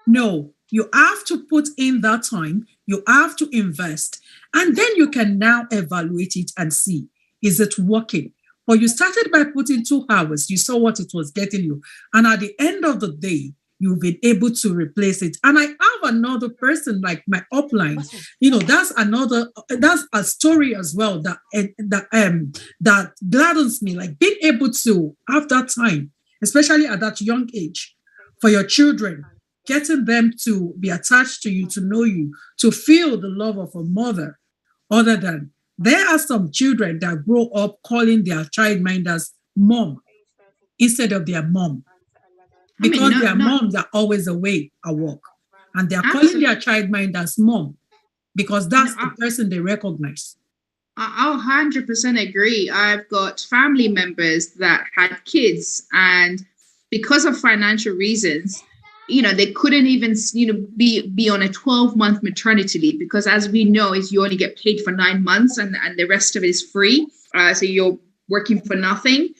No, you have to put in that time, you have to invest, and then you can now evaluate it and see, is it working? Well, you started by putting 2 hours, you saw what it was getting you, and at the end of the day, you've been able to replace it. And I have another person like my upline, that's a story as well that gladdens me, like being able to have that time, especially at that young age, for your children, getting them to be attached to you, to know you, to feel the love of a mother. Other than, there are some children that grow up calling their childminders mom instead of their mom. Because their moms are always away at work. And they're calling their childminders mom because that's the person they recognize. I'll 100% agree. I've got family members that had kids, and because of financial reasons, they couldn't even, be on a 12-month maternity leave, because as we know, is you only get paid for 9 months and the rest of it is free. So you're working for nothing.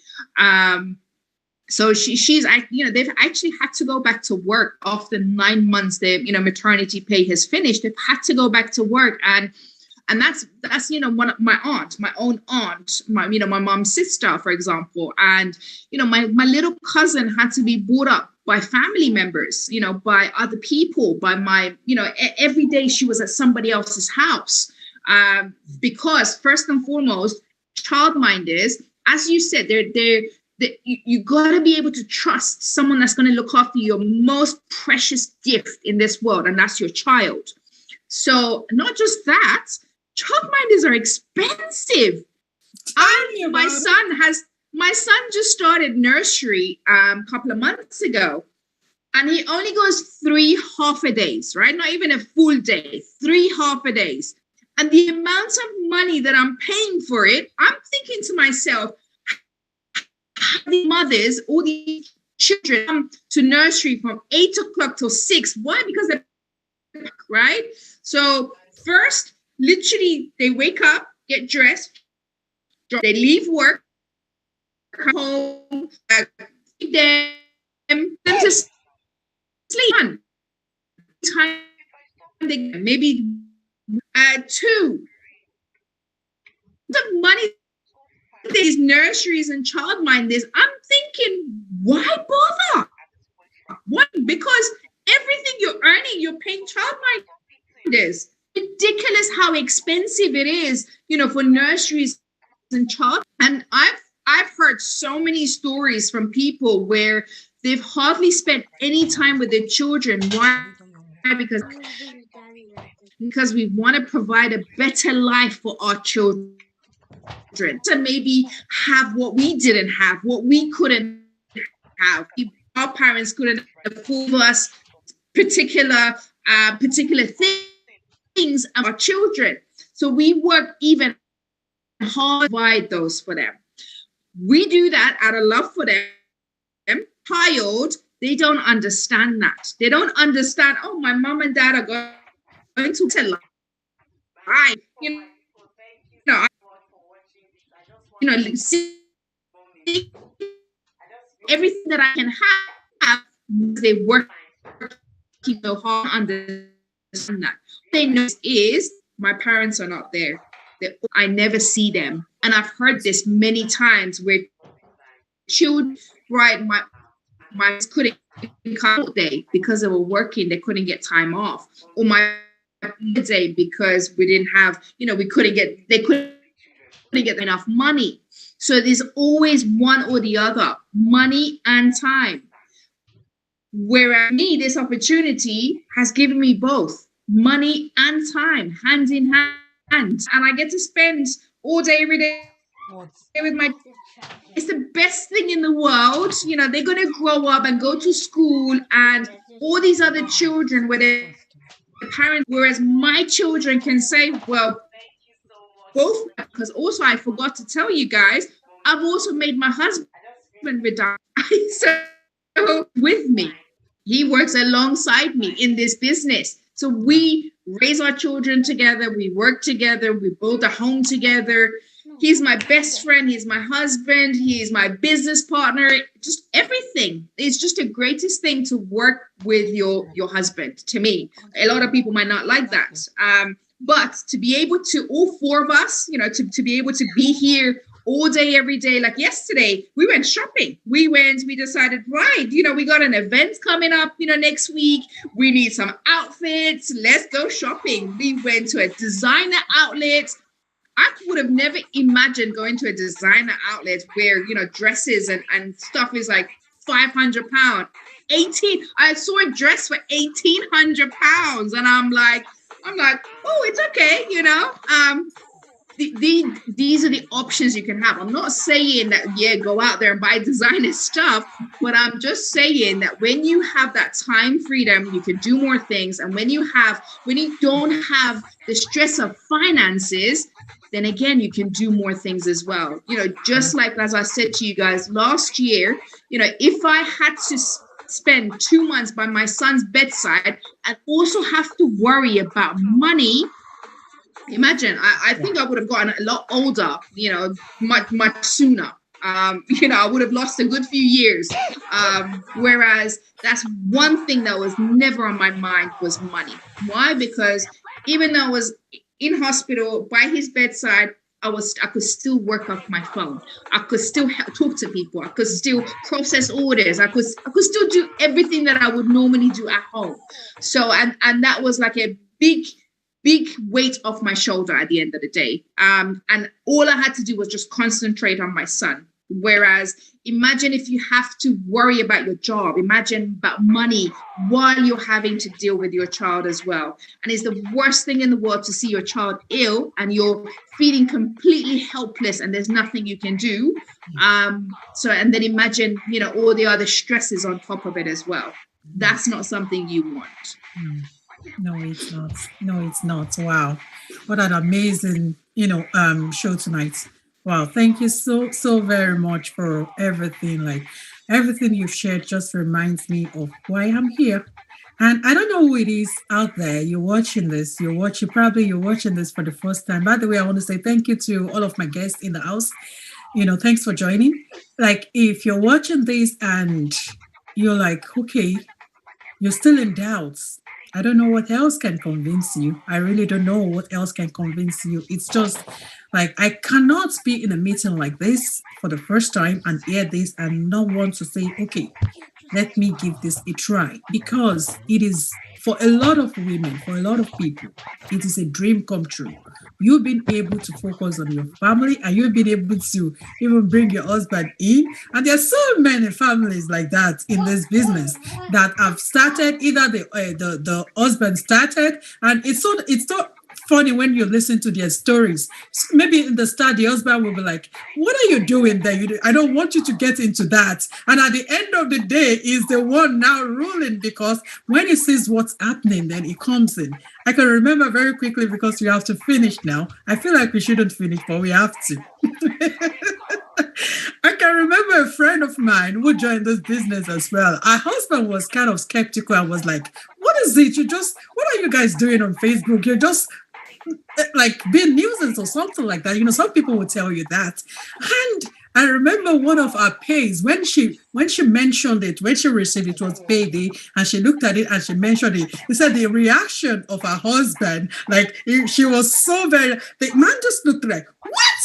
So she's, they've actually had to go back to work after 9 months. Their, maternity pay has finished. They've had to go back to work, and that's one of my own aunt, my mom's sister, for example, and my little cousin had to be brought up by family members, by other people, by my, every day she was at somebody else's house, because first and foremost, childminders, as you said, you got to be able to trust someone that's going to look after your most precious gift in this world, and that's your child. So not just that, childminders are expensive. My son just started nursery a couple of months ago, and he only goes 3 half-a-days, right? Not even a full day, 3 half-a-days. And the amount of money that I'm paying for it, I'm thinking to myself, the mothers, all the children come to nursery from 8 o'clock till 6. Why? Because they're right. So first, literally, they wake up, get dressed, they leave work, come home, feed them to sleep. Time maybe 2. The money. These nurseries and childminders, I'm thinking, why bother? Why? Because everything you're earning, you're paying childminders. Ridiculous how expensive it is, for nurseries and child. And I've heard so many stories from people where they've hardly spent any time with their children. Why? Because we want to provide a better life for our children, to maybe have what we didn't have, what we couldn't have. Our parents couldn't afford us particular things of our children. So we work even hard to provide those for them. We do that out of love for them. Child, they don't understand that. They don't understand, oh, my mom and dad are going to tell life. See everything that I can have, they work so hard to understand that. What they know is my parents are not there. I never see them. And I've heard this many times where children, right, my couldn't come out day because they were working, they couldn't get time off. Or my day because we didn't have, they couldn't get enough money. So there's always one or the other, money and time. Whereas me, this opportunity has given me both money and time, hand in hand. And I get to spend all day, every day with my, it's the best thing in the world. They're going to grow up and go to school and all these other children where their parents, whereas my children can say, well, both, because also I forgot to tell you guys, I've also made my husband retire. So with me, he works alongside me in this business. So we raise our children together, we work together, we build a home together. He's my best friend, he's my husband, he's my business partner, just everything. It's just the greatest thing to work with your husband, to me. A lot of people might not like that. But to be able to, all four of us, to be able to be here all day, every day, like yesterday, we went shopping. We decided, right, we got an event coming up, next week. We need some outfits. Let's go shopping. We went to a designer outlet. I would have never imagined going to a designer outlet where, dresses and stuff is like £500. I saw a dress for £1,800 and I'm like, oh, it's okay, These are the options you can have. I'm not saying that, go out there and buy designer stuff, but I'm just saying that when you have that time freedom, you can do more things. And when you don't have the stress of finances, then again, you can do more things as well. Just like, as I said to you guys last year, if I had to spend 2 months by my son's bedside and also have to worry about money, imagine, I think I would have gotten a lot older, much sooner. I would have lost a good few years. Whereas that's one thing that was never on my mind was money. Why? Because even though I was in hospital by his bedside, I could still work off my phone. I could still talk to people. I could still process orders. I could still do everything that I would normally do at home. So, and that was like a big weight off my shoulder at the end of the day. And all I had to do was just concentrate on my son. Whereas imagine if you have to worry about your job, imagine about money while you're having to deal with your child as well. And it's the worst thing in the world to see your child ill and you're feeling completely helpless and there's nothing you can do. And then imagine, all the other stresses on top of it as well. That's not something you want. No, it's not. No, it's not. Wow. What an amazing, show tonight. Wow. Thank you so very much for everything. Like everything you've shared just reminds me of why I'm here. And I don't know who it is out there. You're watching this. You're watching this for the first time. By the way, I want to say thank you to all of my guests in the house. Thanks for joining. Like if you're watching this and you're like, okay, you're still in doubts. I don't know what else can convince you. I really don't know what else can convince you. It's just like I cannot be in a meeting like this for the first time and hear this and not want to say, okay, let me give this a try. Because it is, for a lot of women, for a lot of people, it is a dream come true. you've been able to focus on your family, and you've been able to even bring your husband in. And there's so many families like that in this business that have started. Either the husband started, and it's so funny when you listen to their stories. Maybe in the start, the husband will be like, "What are you doing there? I don't want you to get into that." And at the end of the day, is the one now ruling, because when he sees what's happening, then he comes in. I can remember very quickly, because we have to finish now. I feel like we shouldn't finish, but we have to. I can remember a friend of mine who joined this business as well. Her husband was kind of skeptical and was like, "What is it? What are you guys doing on Facebook? You're just like being nuisance or something like that." Some people will tell you that. And I remember one of our pays, when she mentioned it, when she received it, was payday, and she looked at it and she mentioned it. He said the reaction of her husband, like she was so very, the man just looked like, "What?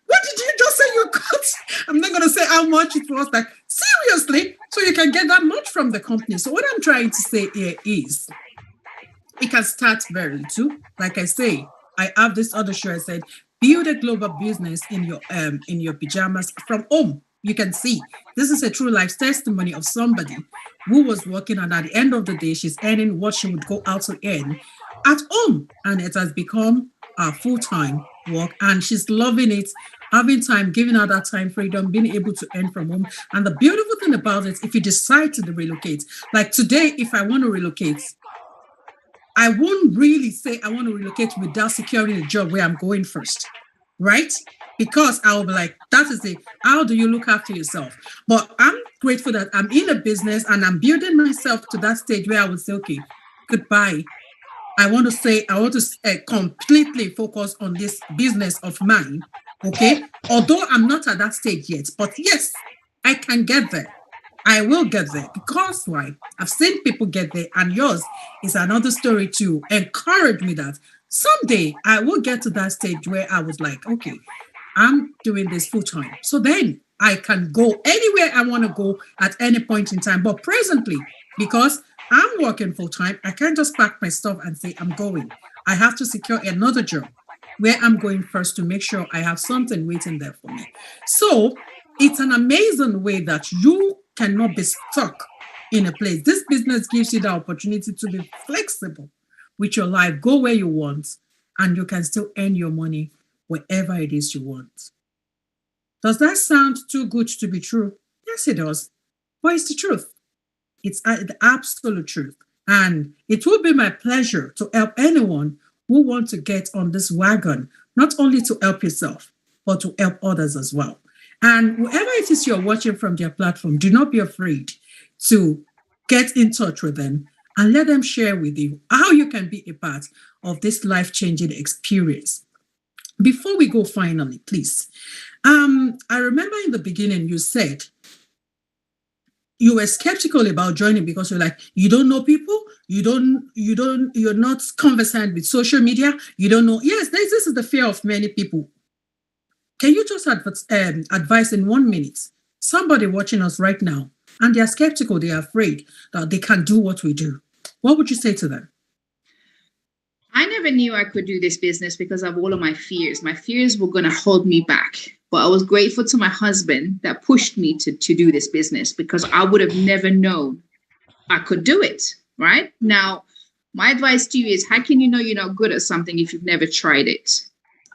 What did you just say you got?" I'm not going to say how much it was. Like, seriously? So you can get that much from the company. So what I'm trying to say here is, it can start very little. Like I say, I have this other show. I said, build a global business in your pajamas from home. You can see this is a true life testimony of somebody who was working, and at the end of the day, she's earning what she would go out to earn at home, and it has become a full-time work, and she's loving it, having time, giving her that time freedom, being able to earn from home. And the beautiful thing about it, if you decide to relocate, like today, if I want to relocate, I won't really say I want to relocate without securing a job where I'm going first, right? Because I'll be like, that is it. How do you look after yourself? But I'm grateful that I'm in a business and I'm building myself to that stage where I would say, okay, goodbye. I want to completely focus on this business of mine, okay? Although I'm not at that stage yet, but yes, I can get there. I will get there, because why? I've seen people get there, and yours is another story to encourage me that someday I will get to that stage where I was like, okay, I'm doing this full time. So then I can go anywhere I want to go at any point in time. But presently, because I'm working full time, I can't just pack my stuff and say I'm going. I have to secure another job where I'm going first to make sure I have something waiting there for me. So it's an amazing way that you cannot be stuck in a place. This business gives you the opportunity to be flexible with your life, go where you want, and you can still earn your money wherever it is you want. Does that sound too good to be true? Yes, it does. But it's the truth. It's the absolute truth. And it will be my pleasure to help anyone who wants to get on this wagon, not only to help yourself, but to help others as well. And whoever it is you're watching from their platform, do not be afraid to get in touch with them and let them share with you how you can be a part of this life-changing experience. Before we go, finally, please, I remember in the beginning you said you were skeptical about joining because you're like, you don't know people, you're not conversant with social media, you don't know. Yes, this is the fear of many people. Can you just advise in 1 minute somebody watching us right now, and they're skeptical, they're afraid that they can't do what we do? What would you say to them? I never knew I could do this business because of all of my fears. My fears were going to hold me back. But I was grateful to my husband that pushed me to do this business, because I would have never known I could do it. Right now, my advice to you is, how can you know you're not good at something if you've never tried it?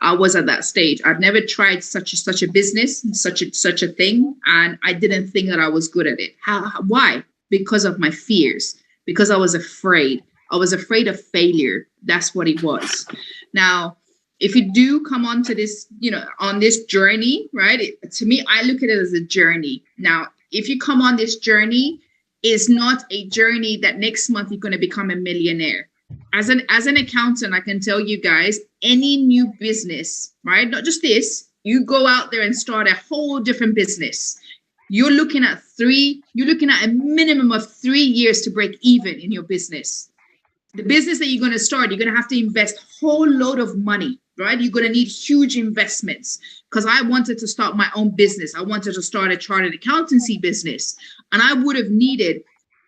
I was at that stage. I've never tried such a business, such a thing, and I didn't think that I was good at it. Why? Because of my fears. Because I was afraid. I was afraid of failure. That's what it was. Now, if you do come onto this, on this journey, right? To me, I look at it as a journey. Now, if you come on this journey, it's not a journey that next month you're going to become a millionaire. As an accountant, I can tell you guys, any new business, right? Not just this, you go out there and start a whole different business. You're looking at a minimum of 3 years to break even in your business. The business that you're going to start, you're going to have to invest a whole load of money, right? You're going to need huge investments, because I wanted to start my own business. I wanted to start a chartered accountancy business, and I would have needed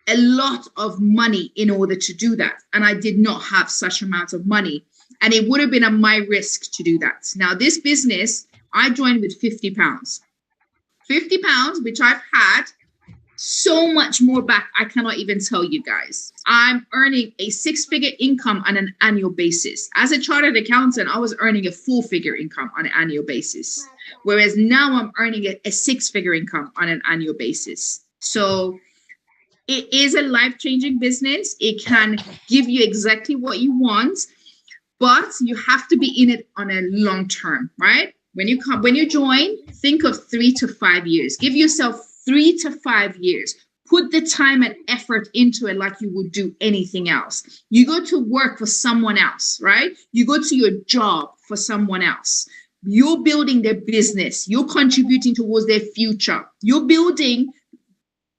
a lot of money in order to do that. And I did not have such amount of money. And it would have been at my risk to do that. Now, this business, I joined with £50. £50, which I've had so much more back, I cannot even tell you guys. I'm earning a 6-figure income on an annual basis. As a chartered accountant, I was earning a 4-figure income on an annual basis. Whereas now I'm earning a 6-figure income on an annual basis. So it is a life-changing business. It can give you exactly what you want, but you have to be in it on a long term, right? When you join, think of 3 to 5 years. Give yourself 3 to 5 years. Put the time and effort into it like you would do anything else. You go to work for someone else, right? You go to your job for someone else. You're building their business. You're contributing towards their future. You're building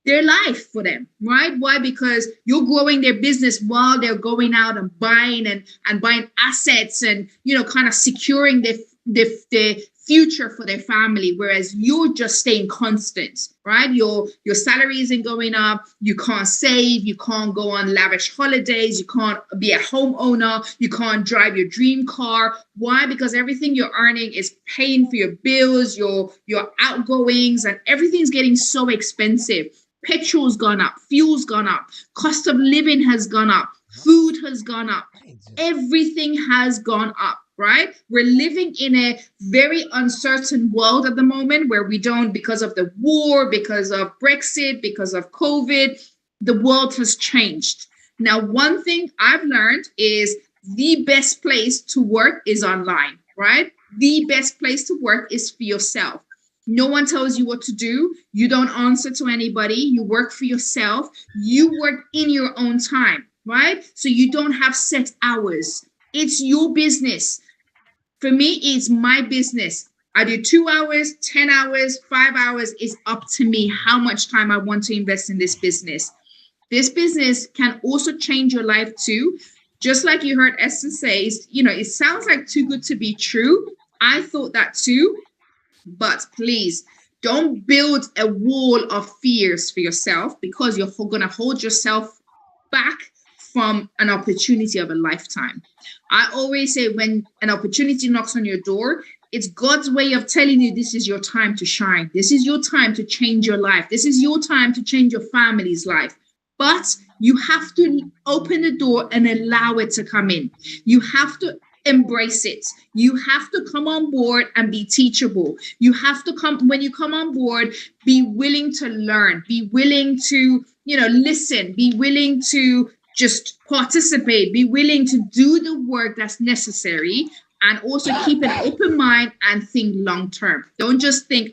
their life for them, right? Why? Because you're growing their business while they're going out and buying and buying assets and, kind of securing their future for their family, whereas you're just staying constant, right? Your salary isn't going up. You can't save. You can't go on lavish holidays. You can't be a homeowner. You can't drive your dream car. Why? Because everything you're earning is paying for your bills, your outgoings, and everything's getting so expensive. Petrol's gone up. Fuel's gone up. Cost of living has gone up. Food has gone up. Everything has gone up. Right? We're living in a very uncertain world at the moment where we don't, because of the war, because of Brexit, because of COVID, the world has changed. Now, one thing I've learned is the best place to work is online, right? The best place to work is for yourself. No one tells you what to do. You don't answer to anybody. You work for yourself. You work in your own time, right? So you don't have set hours. It's your business. For me, it's my business. I do 2 hours, 10 hours, 5 hours. It's up to me how much time I want to invest in this business. This business can also change your life too. Just like you heard Esther say, it sounds like too good to be true. I thought that too. But please don't build a wall of fears for yourself, because you're going to hold yourself back from an opportunity of a lifetime. I always say, when an opportunity knocks on your door, it's God's way of telling you this is your time to shine. This is your time to change your life. This is your time to change your family's life. But you have to open the door and allow it to come in. You have to embrace it. You have to come on board and be teachable. You have to when you come on board, be willing to learn, be willing to, listen, be willing to just participate, be willing to do the work that's necessary, and also keep an open mind and think long term. Don't just think,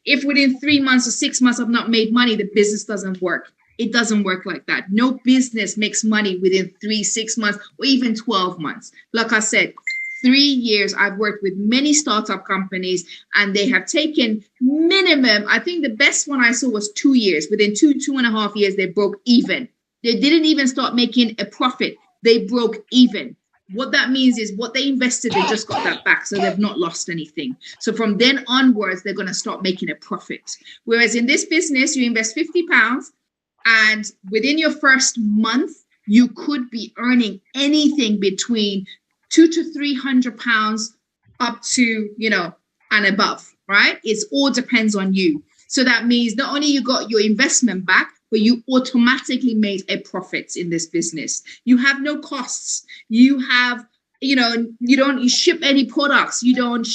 if within 3 months or 6 months I've not made money, the business doesn't work. It doesn't work like that. No business makes money within 3, 6 months, or even 12 months. Like I said, 3 years, I've worked with many startup companies, and they have taken minimum, I think the best one I saw was 2 years. Within 2.5 years, they broke even. They didn't even start making a profit. They broke even. What that means is what they invested, they just got that back. So they've not lost anything. So from then onwards, they're going to start making a profit. Whereas in this business, you invest £50, and within your first month, you could be earning anything between £200 to £300 up to, and above, right? It all depends on you. So that means not only you got your investment back, but you automatically made a profit in this business. You have no costs. You have, you don't ship any products. You don't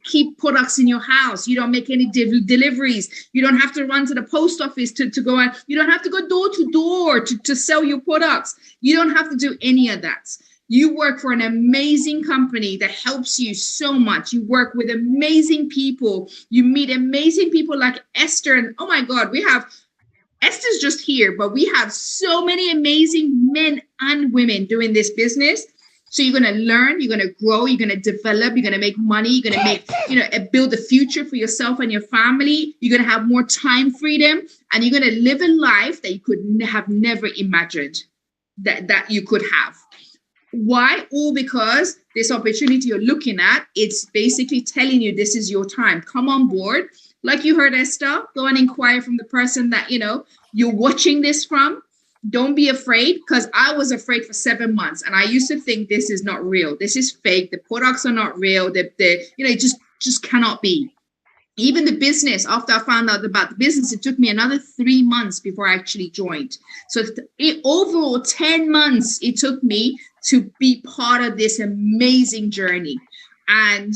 keep products in your house. You don't make any deliveries. You don't have to run to the post office to go out. You don't have to go door to door to sell your products. You don't have to do any of that. You work for an amazing company that helps you so much. You work with amazing people. You meet amazing people like Esther. And oh my God, Esther's just here, but we have so many amazing men and women doing this business. So you're going to learn, you're going to grow, you're going to develop, you're going to make money, you're going to make, build a future for yourself and your family. You're going to have more time freedom, and you're going to live a life that you could have never imagined that you could have. Why? All because this opportunity you're looking at, it's basically telling you this is your time. Come on board. Like you heard Esther, go and inquire from the person that, you're watching this from. don't be afraid, because I was afraid for 7 months, and I used to think this is not real. This is fake. The products are not real. It just cannot be. Even the business, after I found out about the business, it took me another 3 months before I actually joined. So overall 10 months it took me to be part of this amazing journey. And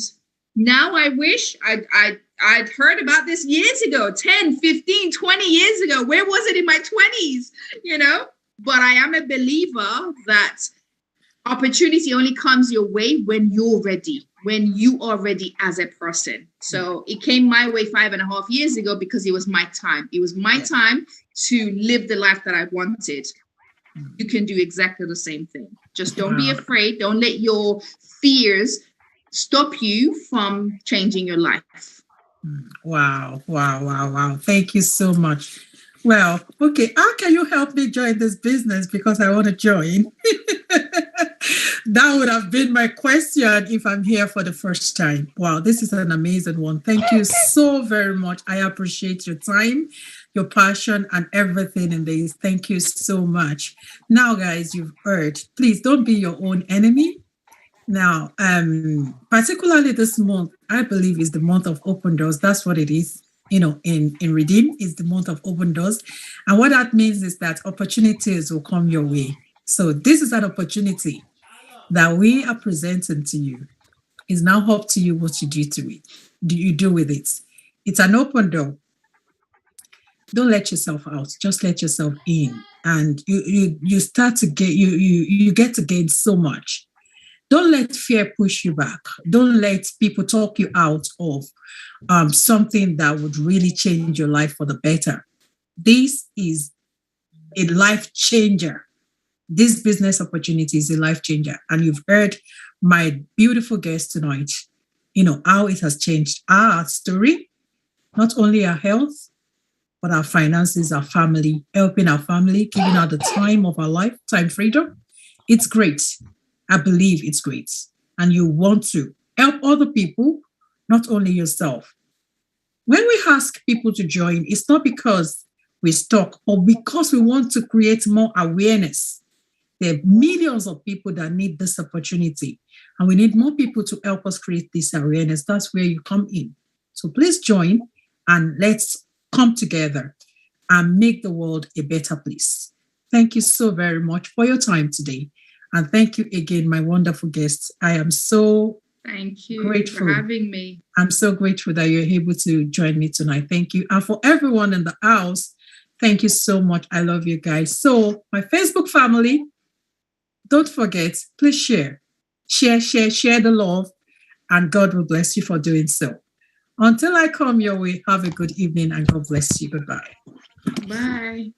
now I wish I'd heard about this years ago, 10, 15, 20 years ago. Where was it in my 20s, But I am a believer that opportunity only comes your way when you're ready, when you are ready as a person. So it came my way 5.5 years ago because it was my time. It was my time to live the life that I wanted. You can do exactly the same thing. Just don't be afraid. Don't let your fears stop you from changing your life. Wow. Thank you so much. Well, okay. How can you help me join this business? Because I want to join. That would have been my question if I'm here for the first time. Wow, this is an amazing one. Thank you so very much. I appreciate your time, your passion, and everything in this. Thank you so much. Now, guys, you've heard. Please don't be your own enemy. Now, particularly this month, I believe is the month of open doors. That's what it is. In Redeem is the month of open doors. And what that means is that opportunities will come your way. So this is an opportunity that we are presenting to you. It's now up to you what you do to it. Do you do with it? It's an open door. Don't let yourself out. Just let yourself in. And you start to get, you get to gain so much. Don't let fear push you back. Don't let people talk you out of something that would really change your life for the better. This is a life changer. This business opportunity is a life changer. And you've heard my beautiful guest tonight, how it has changed our story, not only our health, but our finances, our family, helping our family, giving her the time of our life, time freedom. It's great. I believe it's great. And you want to help other people, not only yourself. When we ask people to join, it's not because we're stuck or because we want to create more awareness. There are millions of people that need this opportunity, and we need more people to help us create this awareness. That's where you come in. So please join, and let's come together and make the world a better place. Thank you so very much for your time today. And thank you again, my wonderful guests. I am so grateful for having me. I'm so grateful that you're able to join me tonight. Thank you. And for everyone in the house, thank you so much. I love you guys. So my Facebook family, don't forget, please share the love, and God will bless you for doing so. Until I come your way, have a good evening and God bless you. Goodbye. Bye.